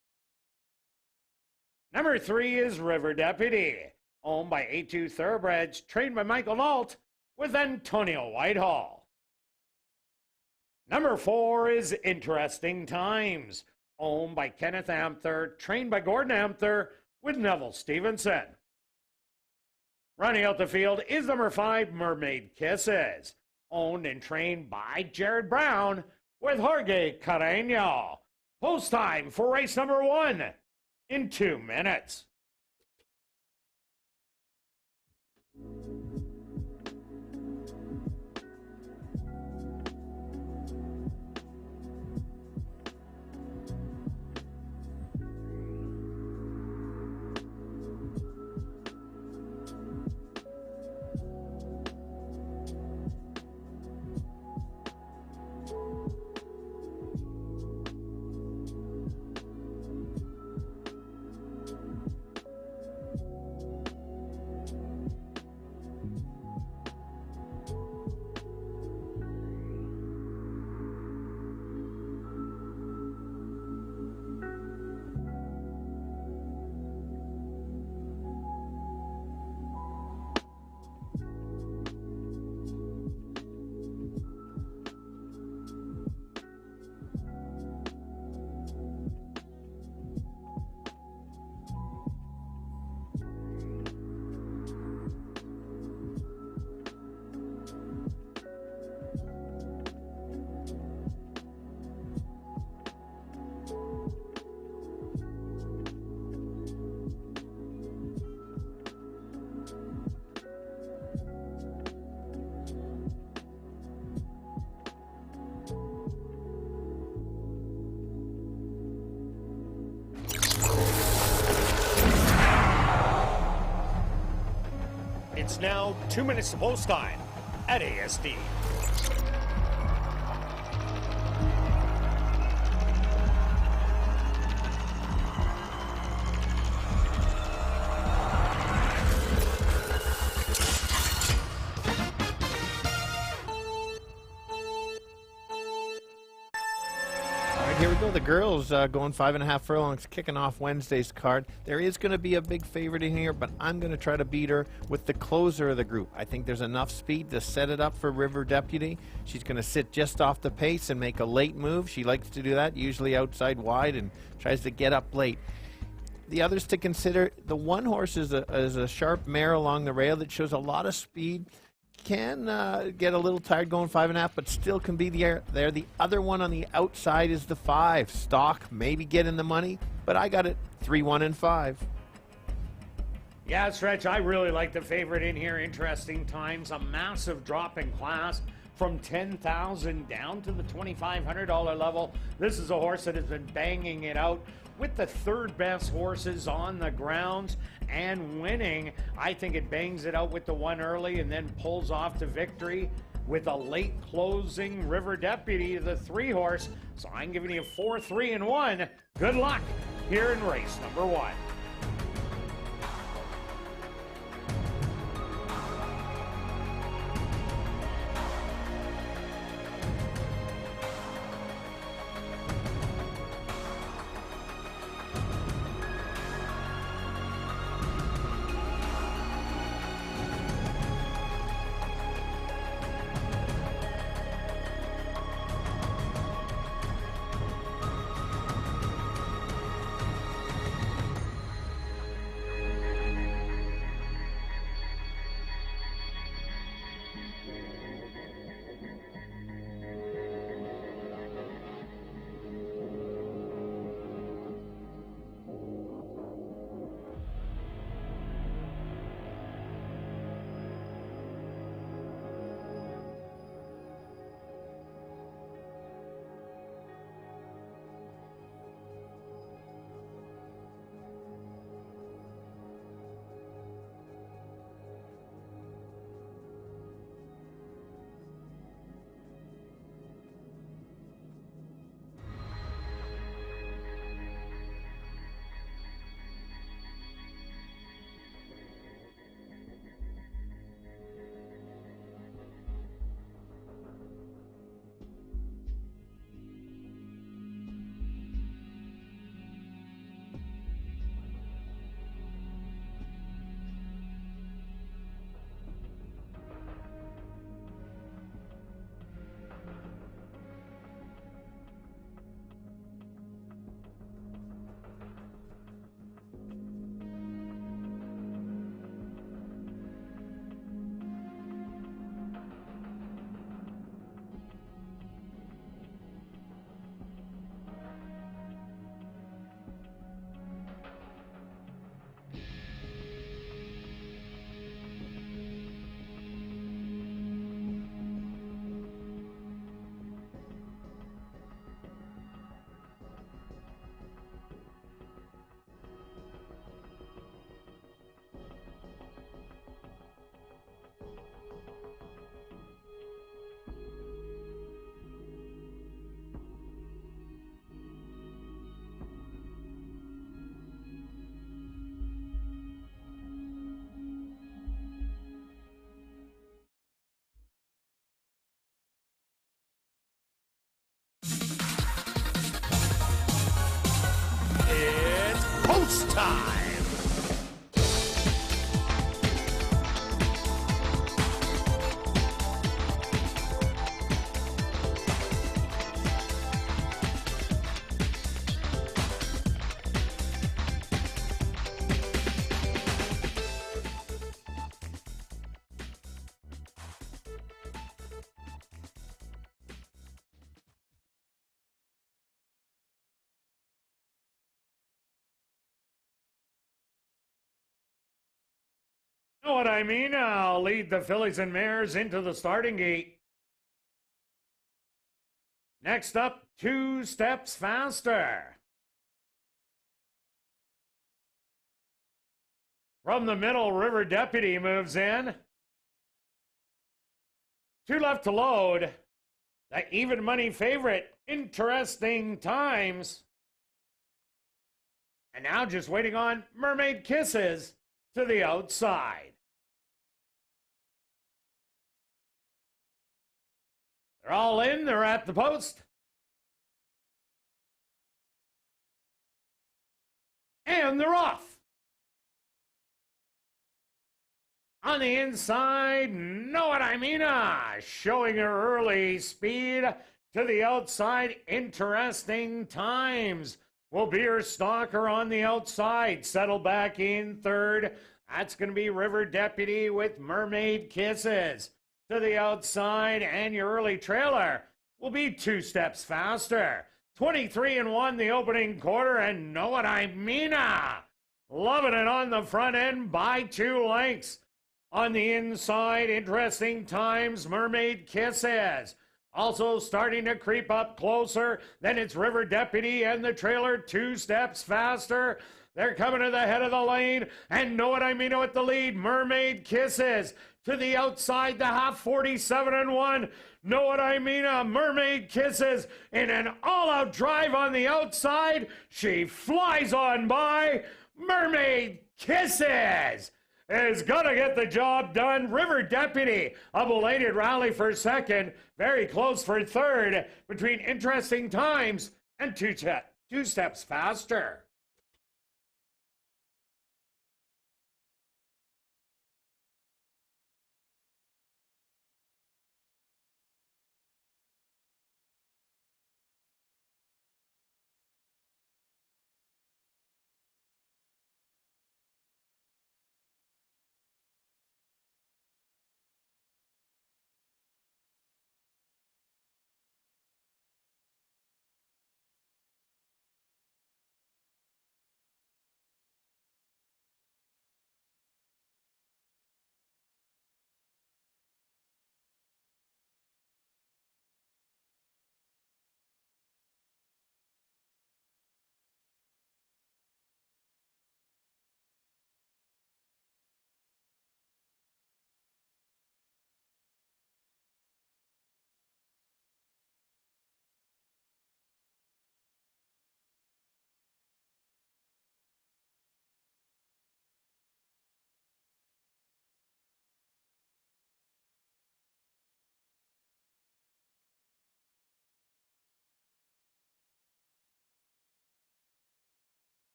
Number 3 is River Deputy, owned by A2 Thoroughbreds, trained by Michael Nault, with Antonio Whitehall. Number 4 is Interesting Times, owned by Kenneth Amther, trained by Gordon Amther, with Neville Stevenson. Running out the field is number 5, Mermaid Kisses, owned and trained by Jared Brown, with Jorge Carreño. Post time for race number 1 in 2 minutes. It's now 2 minutes to post time at ASD. Here we go. The girls going 5.5 furlongs, kicking off Wednesday's card. There is going to be a big favorite in here, but I'm going to try to beat her with the closer of the group. I think there's enough speed to set it up for River Deputy. She's going to sit just off the pace and make a late move. She likes to do that, usually outside wide, and tries to get up late. The others to consider, the one horse is a sharp mare along the rail that shows a lot of speed. Can get a little tired going 5.5, but still can be there. The other one on the outside is the 5. Stock, maybe getting the money, but I got it 3, 1, and 5. Yeah, Stretch, I really like the favorite in here. Interesting Times, a massive drop in class from $10,000 down to the $2,500 level. This is a horse that has been banging it out with the third best horses on the grounds and winning. I think it bangs it out with the one early and then pulls off to victory with a late closing River Deputy, the 3 horse. So I'm giving you 4, 3, and 1. Good luck here in race number 1. Know what I mean? I'll lead the fillies and mares into the starting gate. Next up, 2 Steps Faster. From the middle, River Deputy moves in. 2 left to load. The even money favorite, Interesting Times. And now just waiting on Mermaid Kisses to the outside. They're all in, they're at the post. And they're off. On the inside, Know What I Mean, showing her early speed to the outside. Interesting Times will be her stalker on the outside. Settle back in third. That's going to be River Deputy with Mermaid Kisses to the outside. And your early trailer will be 2 Steps Faster. 23-1 the opening quarter, and Know What I Mean, loving it on the front end by 2 lengths. On the inside, Interesting Times, Mermaid Kisses. Also starting to creep up closer. Then it's River Deputy and the trailer 2 Steps Faster. They're coming to the head of the lane. And Know What I Mean with the lead. Mermaid Kisses to the outside. The half 47-1. Know What I Mean? Mermaid Kisses in an all-out drive on the outside. She flies on by. Mermaid Kisses is going to get the job done. River Deputy, a belated rally for second. Very close for third between Interesting Times and 2 Steps Faster.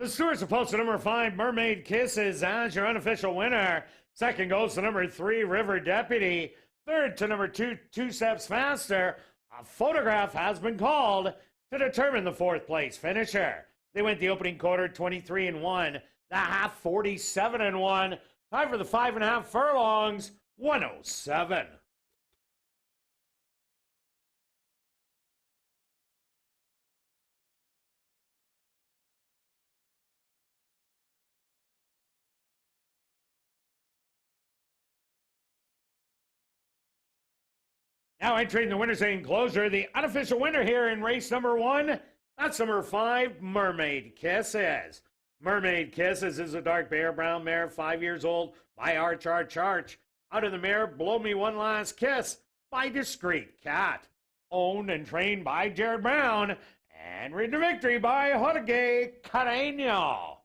The Stewards are posted number 5, Mermaid Kisses, as your unofficial winner. Second goes to number 3, River Deputy. Third to number 2, 2 Steps Faster. A photograph has been called to determine the 4th place finisher. They went the opening quarter 23-1, the half 47-1. Time for the 5.5 furlongs, 107. Now entering the winner's enclosure, the unofficial winner here in race number 1, that's number 5, Mermaid Kisses. Mermaid Kisses is a dark bear brown mare, 5 years old, by Arch. Out of the mare, Blow Me One Last Kiss by Discreet Cat. Owned and trained by Jared Brown, and ridden to victory by Jorge Carreño.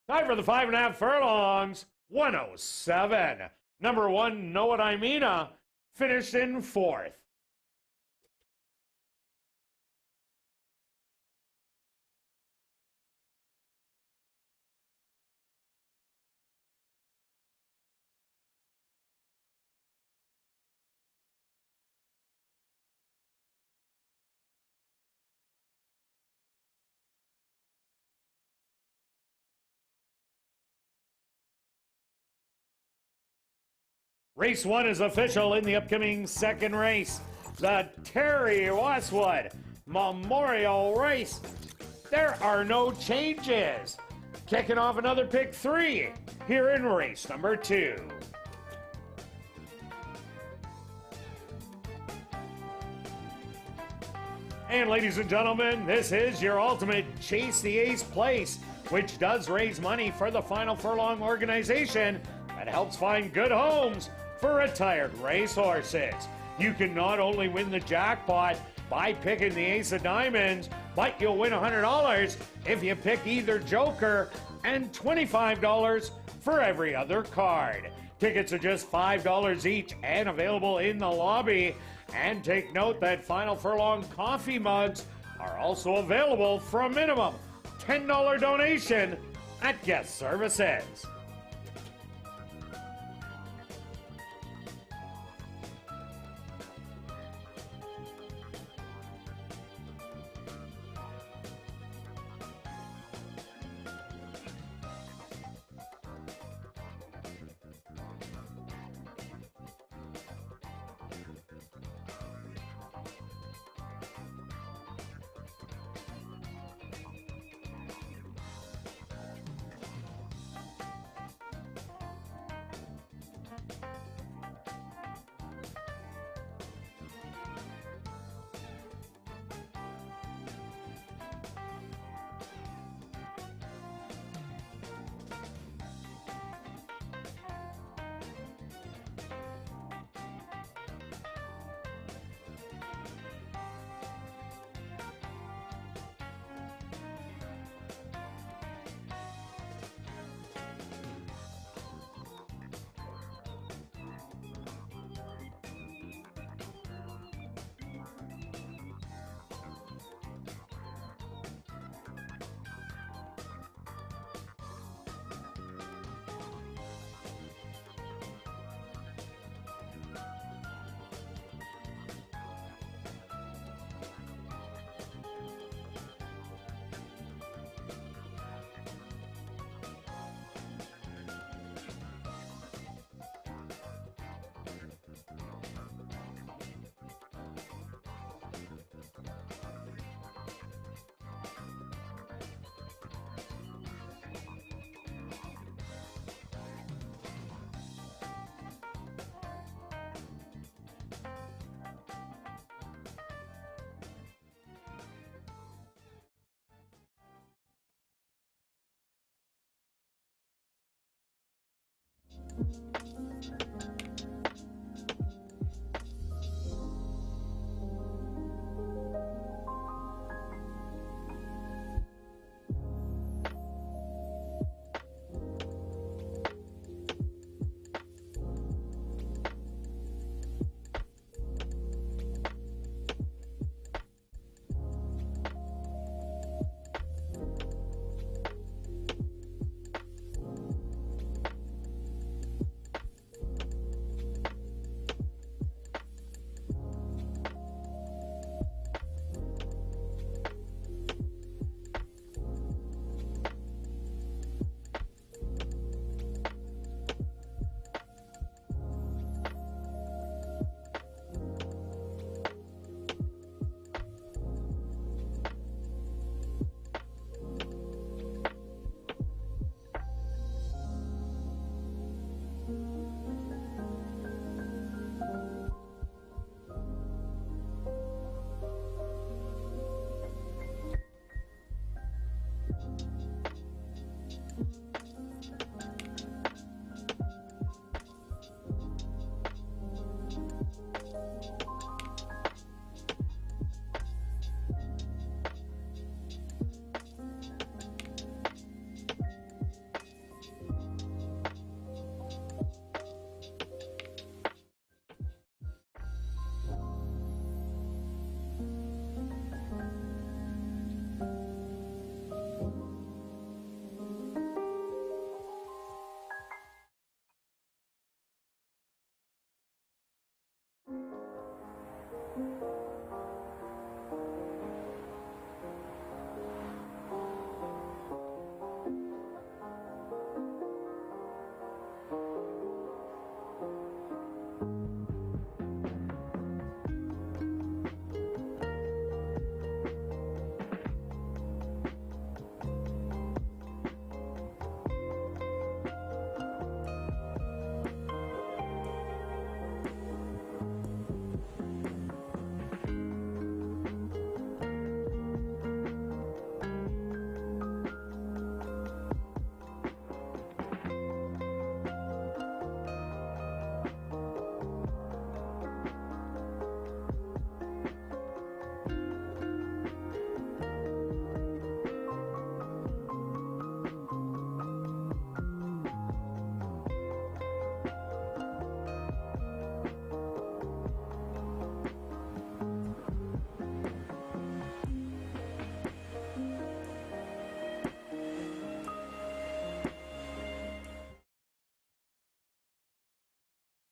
Time for the 5.5 furlongs, 107. Number 1, Know What I Mean, finished in 4th. Race 1 is official in the upcoming second race. The Terry Westwood Memorial Race. There are no changes. Kicking off another pick 3 here in race number 2. And ladies and gentlemen, this is your ultimate Chase the Ace place, which does raise money for the Final Furlong organization that helps find good homes for retired racehorses. You can not only win the jackpot by picking the Ace of Diamonds, but you'll win $100 if you pick either Joker and $25 for every other card. Tickets are just $5 each and available in the lobby. And take note that Final Furlong coffee mugs are also available for a minimum $10 donation at guest services.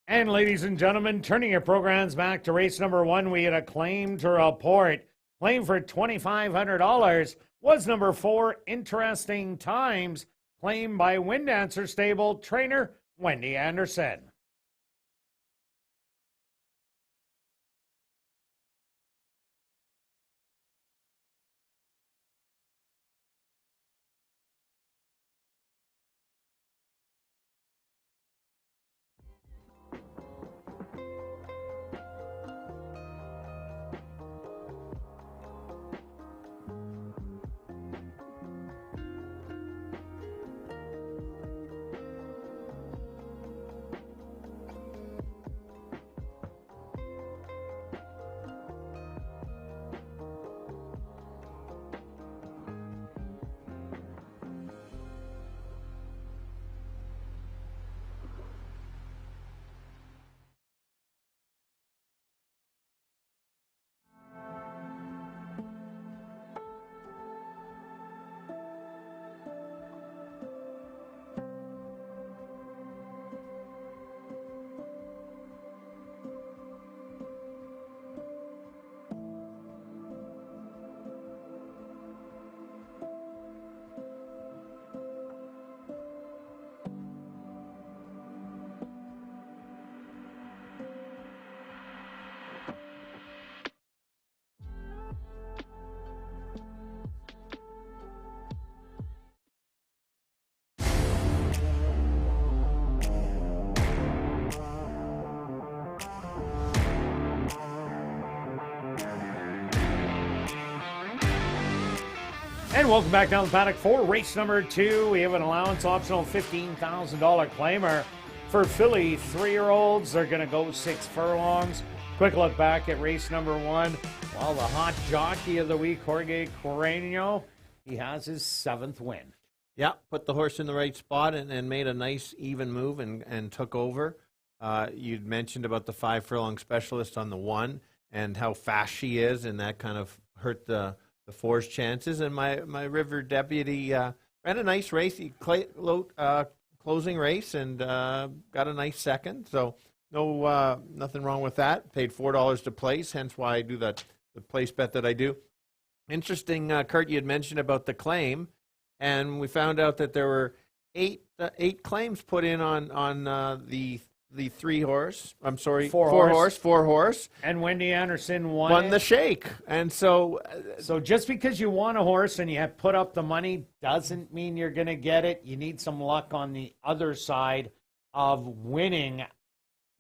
And ladies and gentlemen, turning your programs back to race number 1, we had a claim to report. Claim for $2,500 was number 4, Interesting Times, claimed by Wind Dancer Stable trainer Wendy Anderson. And welcome back down the paddock for race number 2. We have an allowance optional $15,000 claimer for filly 3-year-olds. They're going to go 6 furlongs. Quick look back at race number 1. Well, the hot jockey of the week, Jorge Correño, he has his 7th win. Yeah, put the horse in the right spot and made a nice even move and took over. You'd mentioned about the 5 furlong specialist on the 1 and how fast she is, and that kind of hurt the 4's chances. And my River Deputy ran a nice race. He closing race and got a nice second. So nothing wrong with that. Paid $4 to place, hence why I do the place bet that I do. Interesting, Kirt, you had mentioned about the claim, and we found out that there were eight claims put in on the 3-horse. I'm sorry, 4-horse. And Wendy Anderson won the shake. And so just because you want a horse and you have put up the money doesn't mean you're going to get it. You need some luck on the other side of winning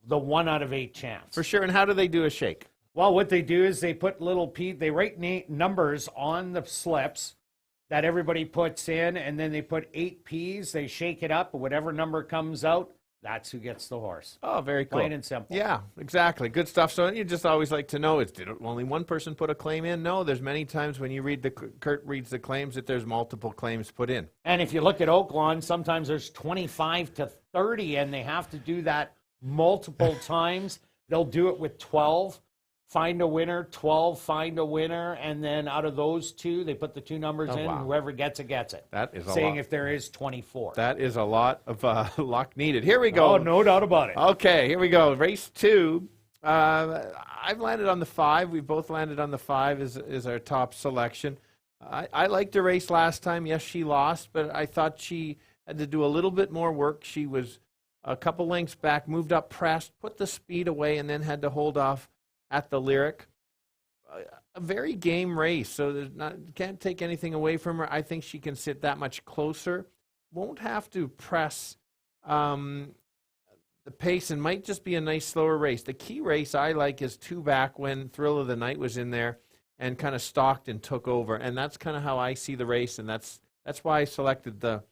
the 1 out of 8 chance. For sure. And how do they do a shake? Well, what they do is they put they write numbers on the slips that everybody puts in, and then they put 8 Ps. They shake it up, whatever number comes out, that's who gets the horse. Oh, very cool. Plain and simple. Yeah, exactly. Good stuff. So you just always like to know, did only one person put a claim in? No, there's many times when you read Kirt reads the claims that there's multiple claims put in. And if you look at Oaklawn, sometimes there's 25 to 30, and they have to do that multiple times. They'll do it with 12. Find a winner, 12, find a winner, and then out of those 2, they put the 2 numbers in. Wow. Whoever gets it, gets it. That is a lot. Saying if there is 24. That is a lot of luck needed. Here we go. Oh, no doubt about it. Okay, here we go. Race 2. I've landed on the 5. We both landed on the 5 is our top selection. I liked the race last time. Yes, she lost, but I thought she had to do a little bit more work. She was a couple lengths back, moved up, pressed, put the speed away, and then had to hold off at the Lyric. A very game race, so can't take anything away from her. I think she can sit that much closer. Won't have to press the pace, and might just be a nice slower race. The key race I like is 2 back when Thrill of the Night was in there and kind of stalked and took over, and that's kind of how I see the race, and that's why I selected the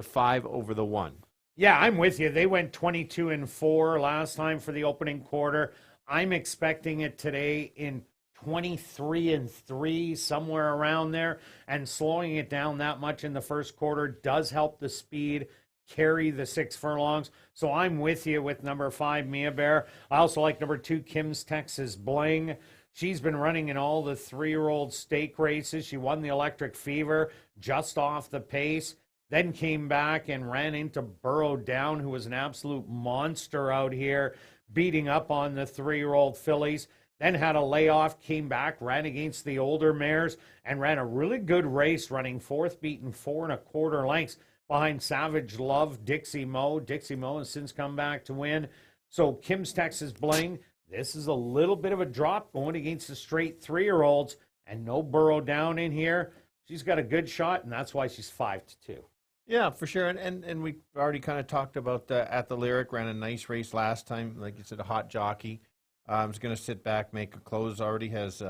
5 over the 1. Yeah, I'm with you. They went 22-4 last time for the opening quarter. I'm expecting it today in 23-3, somewhere around there, and slowing it down that much in the first quarter does help the speed carry the 6 furlongs. So I'm with you with number 5, Mia Bear. I also like number 2, Kim's Texas Bling. She's been running in all the 3-year-old stake races. She won the Electric Fever just off the pace. then came back and ran into Burrow Down, who was an absolute monster out here, beating up on the 3-year-old fillies. Then had a layoff, came back, ran against the older mares, and ran a really good race, running 4th, beaten 4 1/4 lengths behind Savage Love, Dixie Mo. Dixie Mo has since come back to win. So Kim's Texas Bling, this is a little bit of a drop going against the straight 3-year-olds, and no Burrow Down in here. She's got a good shot, and that's why she's 5-2. Yeah, for sure. And we already kind of talked about at the Lyric, ran a nice race last time. Like you said, a hot jockey. Is going to sit back, make a close. Already has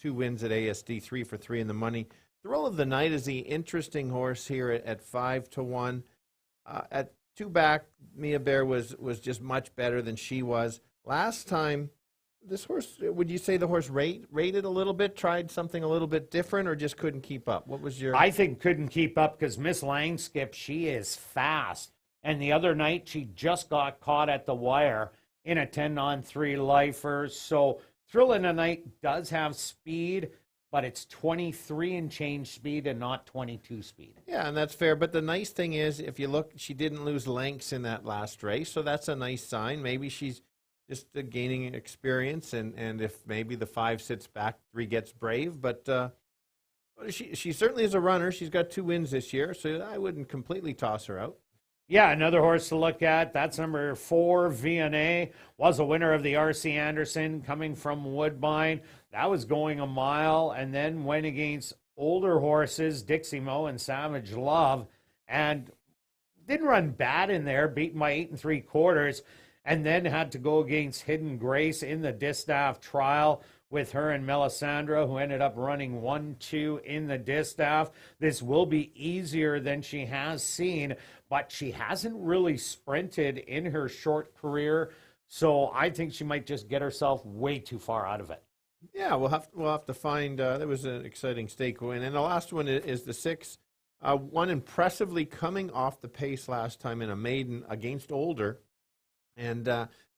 2 wins at ASD, 3 for 3 in the money. The Roll of the Night is the interesting horse here at 5-1. At 2 back, Mia Bear was just much better than she was. Last time, this horse, would you say the horse rated a little bit, tried something a little bit different, or just couldn't keep up? What was your... I think couldn't keep up because Miss Langskip, she is fast. And the other night, she just got caught at the wire in a 10-on-3 lifer. So Thrill in the Night does have speed, but it's 23 and change speed and not 22 speed. Yeah, and that's fair. But the nice thing is, if you look, she didn't lose lengths in that last race, so that's a nice sign. Maybe she's just gaining experience, and if maybe the 5 sits back, 3 gets brave. But she certainly is a runner. She's got 2 wins this year, so I wouldn't completely toss her out. Yeah, another horse to look at. That's number 4, VNA. Was a winner of the R.C. Anderson coming from Woodbine. That was going a mile, and then went against older horses, Dixie Mo and Savage Love, and didn't run bad in there, beaten by 8 3/4. And then had to go against Hidden Grace in the distaff trial with her and Melisandre, who ended up running 1-2 in the distaff. This will be easier than she has seen, but she hasn't really sprinted in her short career, so I think she might just get herself way too far out of it. Yeah, we'll have to find. That was an exciting stake win, and the last one is the 6. One impressively coming off the pace last time in a maiden against older. And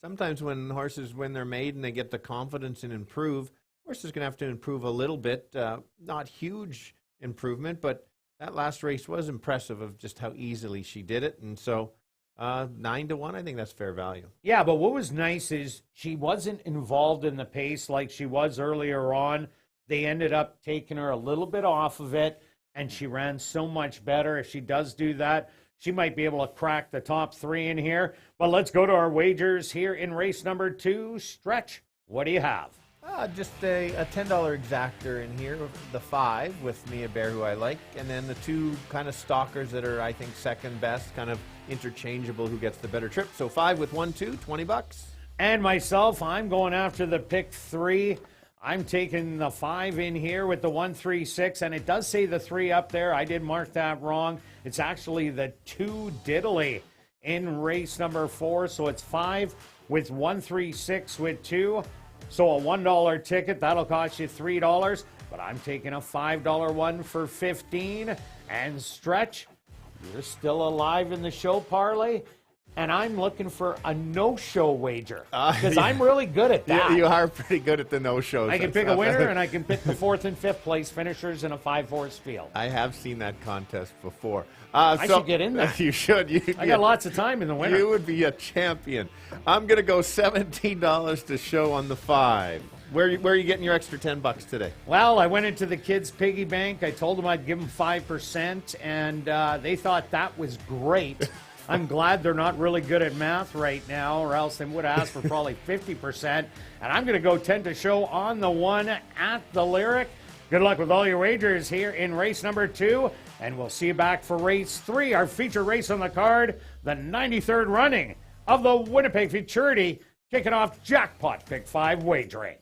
sometimes when horses win their maiden, they get the confidence and improve. Horses going to have to improve a little bit, not huge improvement, but that last race was impressive of just how easily she did it. And so 9-1, I think that's fair value. Yeah, but what was nice is she wasn't involved in the pace like she was earlier on. They ended up taking her a little bit off of it, and she ran so much better. If she does do that, she might be able to crack the top 3 in here. But let's go to our wagers here in race number 2. Stretch, what do you have? Just a $10 exactor in here, the 5 with Mia Bear, who I like, and then the 2 kind of stalkers that are, I think, second best, kind of interchangeable, who gets the better trip. So 5 with 1-2, $20. And myself, I'm going after the pick 3. I'm taking the 5 in here with the 1-3-6, and it does say the 3 up there. I did mark that wrong. It's actually the 2 diddly in race number 4, so it's 5 with 1-3-6 with 2. So a $1 ticket, that'll cost you $3, but I'm taking a $5 one for $15. And Stretch, you're still alive in the show parlay, and I'm looking for a no-show wager because I'm really good at that. You are pretty good at the no-shows. I can pick a winner, and I can pick the 4th and 5th place finishers in a 5-horse field. I have seen that contest before. I should get in there. You should. I got lots of time in the winter. You would be a champion. I'm going to go $17 to show on the 5. Where are you getting your extra $10 today? Well, I went into the kids' piggy bank. I told them I'd give them 5%, and they thought that was great. I'm glad they're not really good at math right now, or else they would have asked for probably 50%. And I'm going to go 10 to show on the 1 at the Lyric. Good luck with all your wagers here in race number 2, and we'll see you back for race 3, our feature race on the card, the 93rd running of the Winnipeg Futurity, kicking off Jackpot Pick 5 wagering.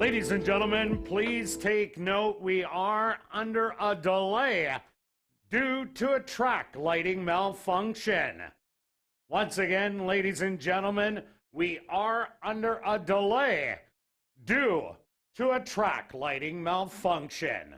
Ladies and gentlemen, please take note. We are under a delay due to a track lighting malfunction. Once again, ladies and gentlemen, we are under a delay due to a track lighting malfunction.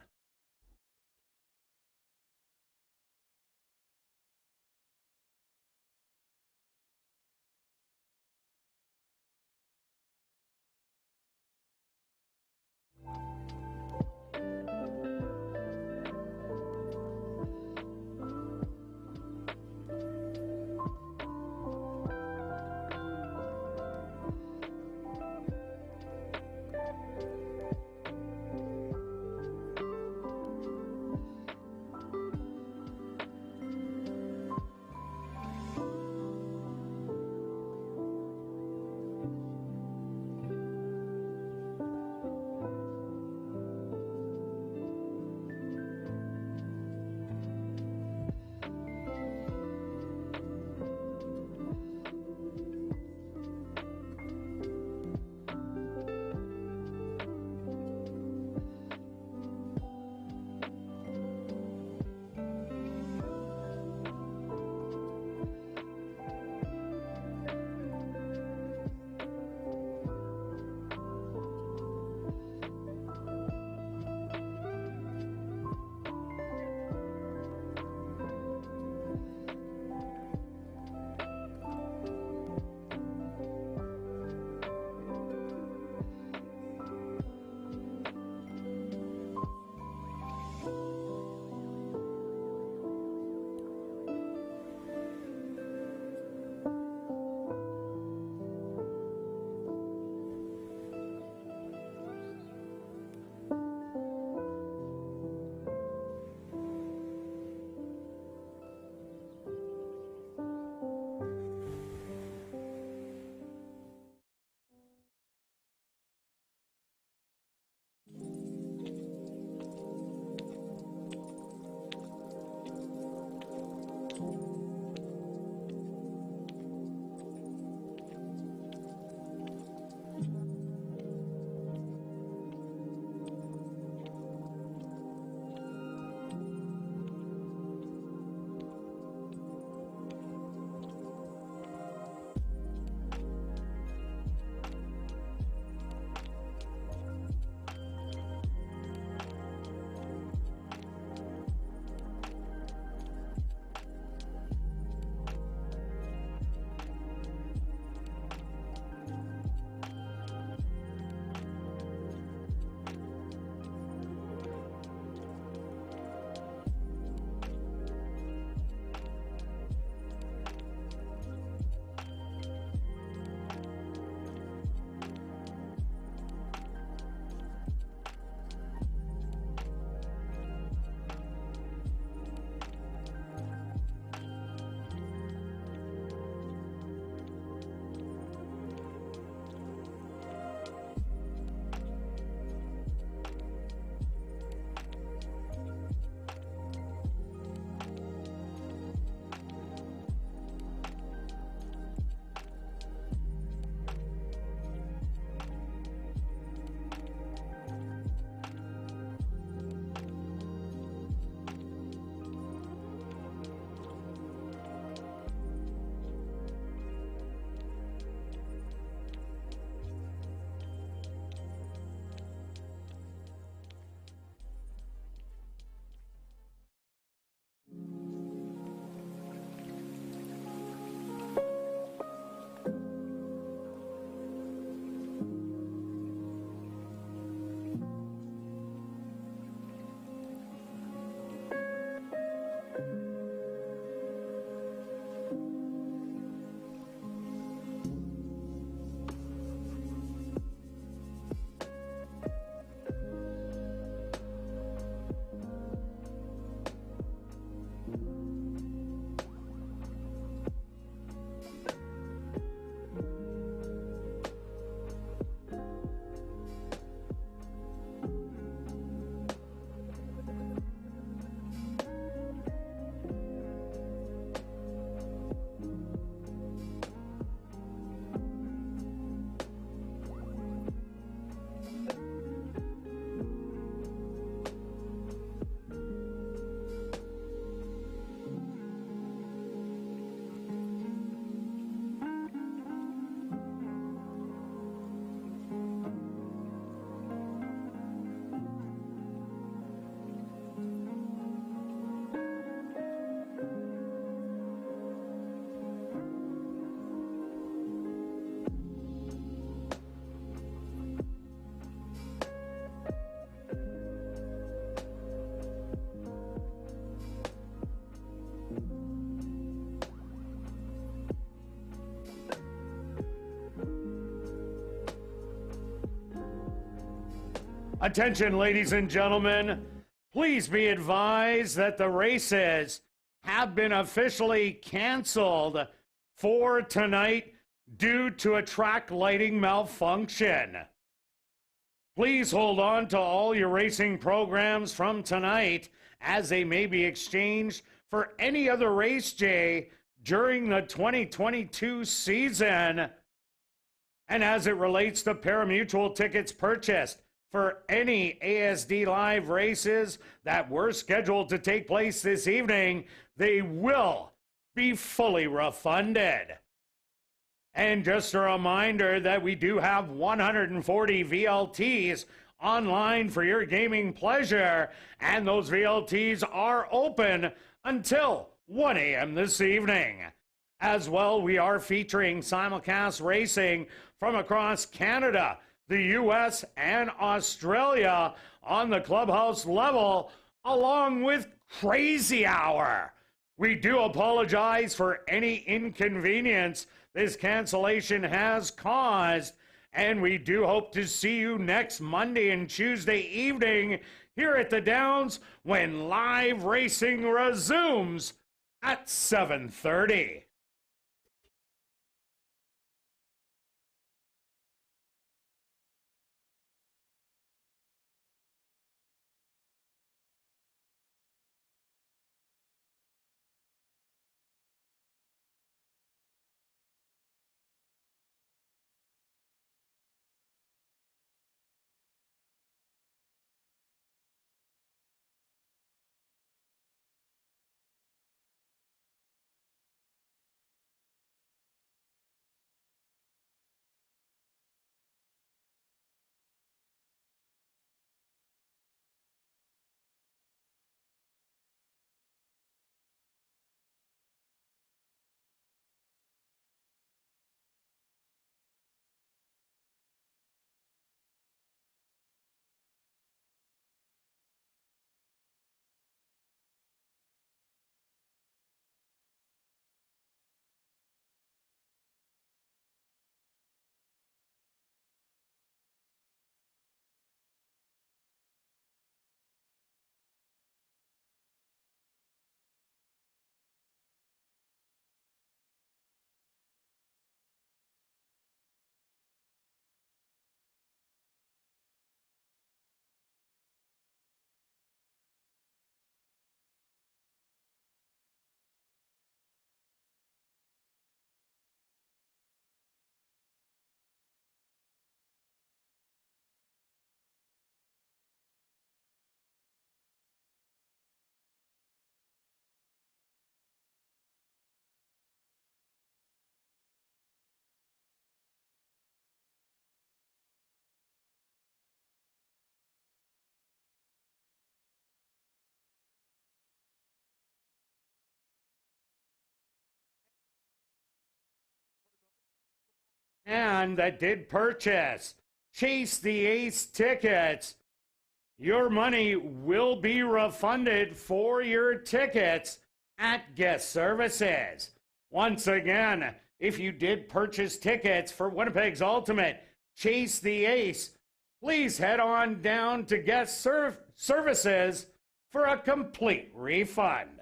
Attention, ladies and gentlemen. Please be advised that the races have been officially canceled for tonight due to a track lighting malfunction. Please hold on to all your racing programs from tonight as they may be exchanged for any other race day during the 2022 season. And as it relates to pari-mutuel tickets purchased for any ASD Live races that were scheduled to take place this evening, they will be fully refunded. And just a reminder that we do have 140 VLTs online for your gaming pleasure, and those VLTs are open until 1 a.m. this evening. As well, we are featuring simulcast racing from across Canada, the U.S., and Australia on the clubhouse level, along with Crazy Hour. We do apologize for any inconvenience this cancellation has caused, and we do hope to see you next Monday and Tuesday evening here at the Downs when live racing resumes at 7:30. And that did purchase Chase the Ace tickets, your money will be refunded for your tickets at guest services. Once again, if you did purchase tickets for Winnipeg's Ultimate Chase the Ace, please head on down to guest services for a complete refund.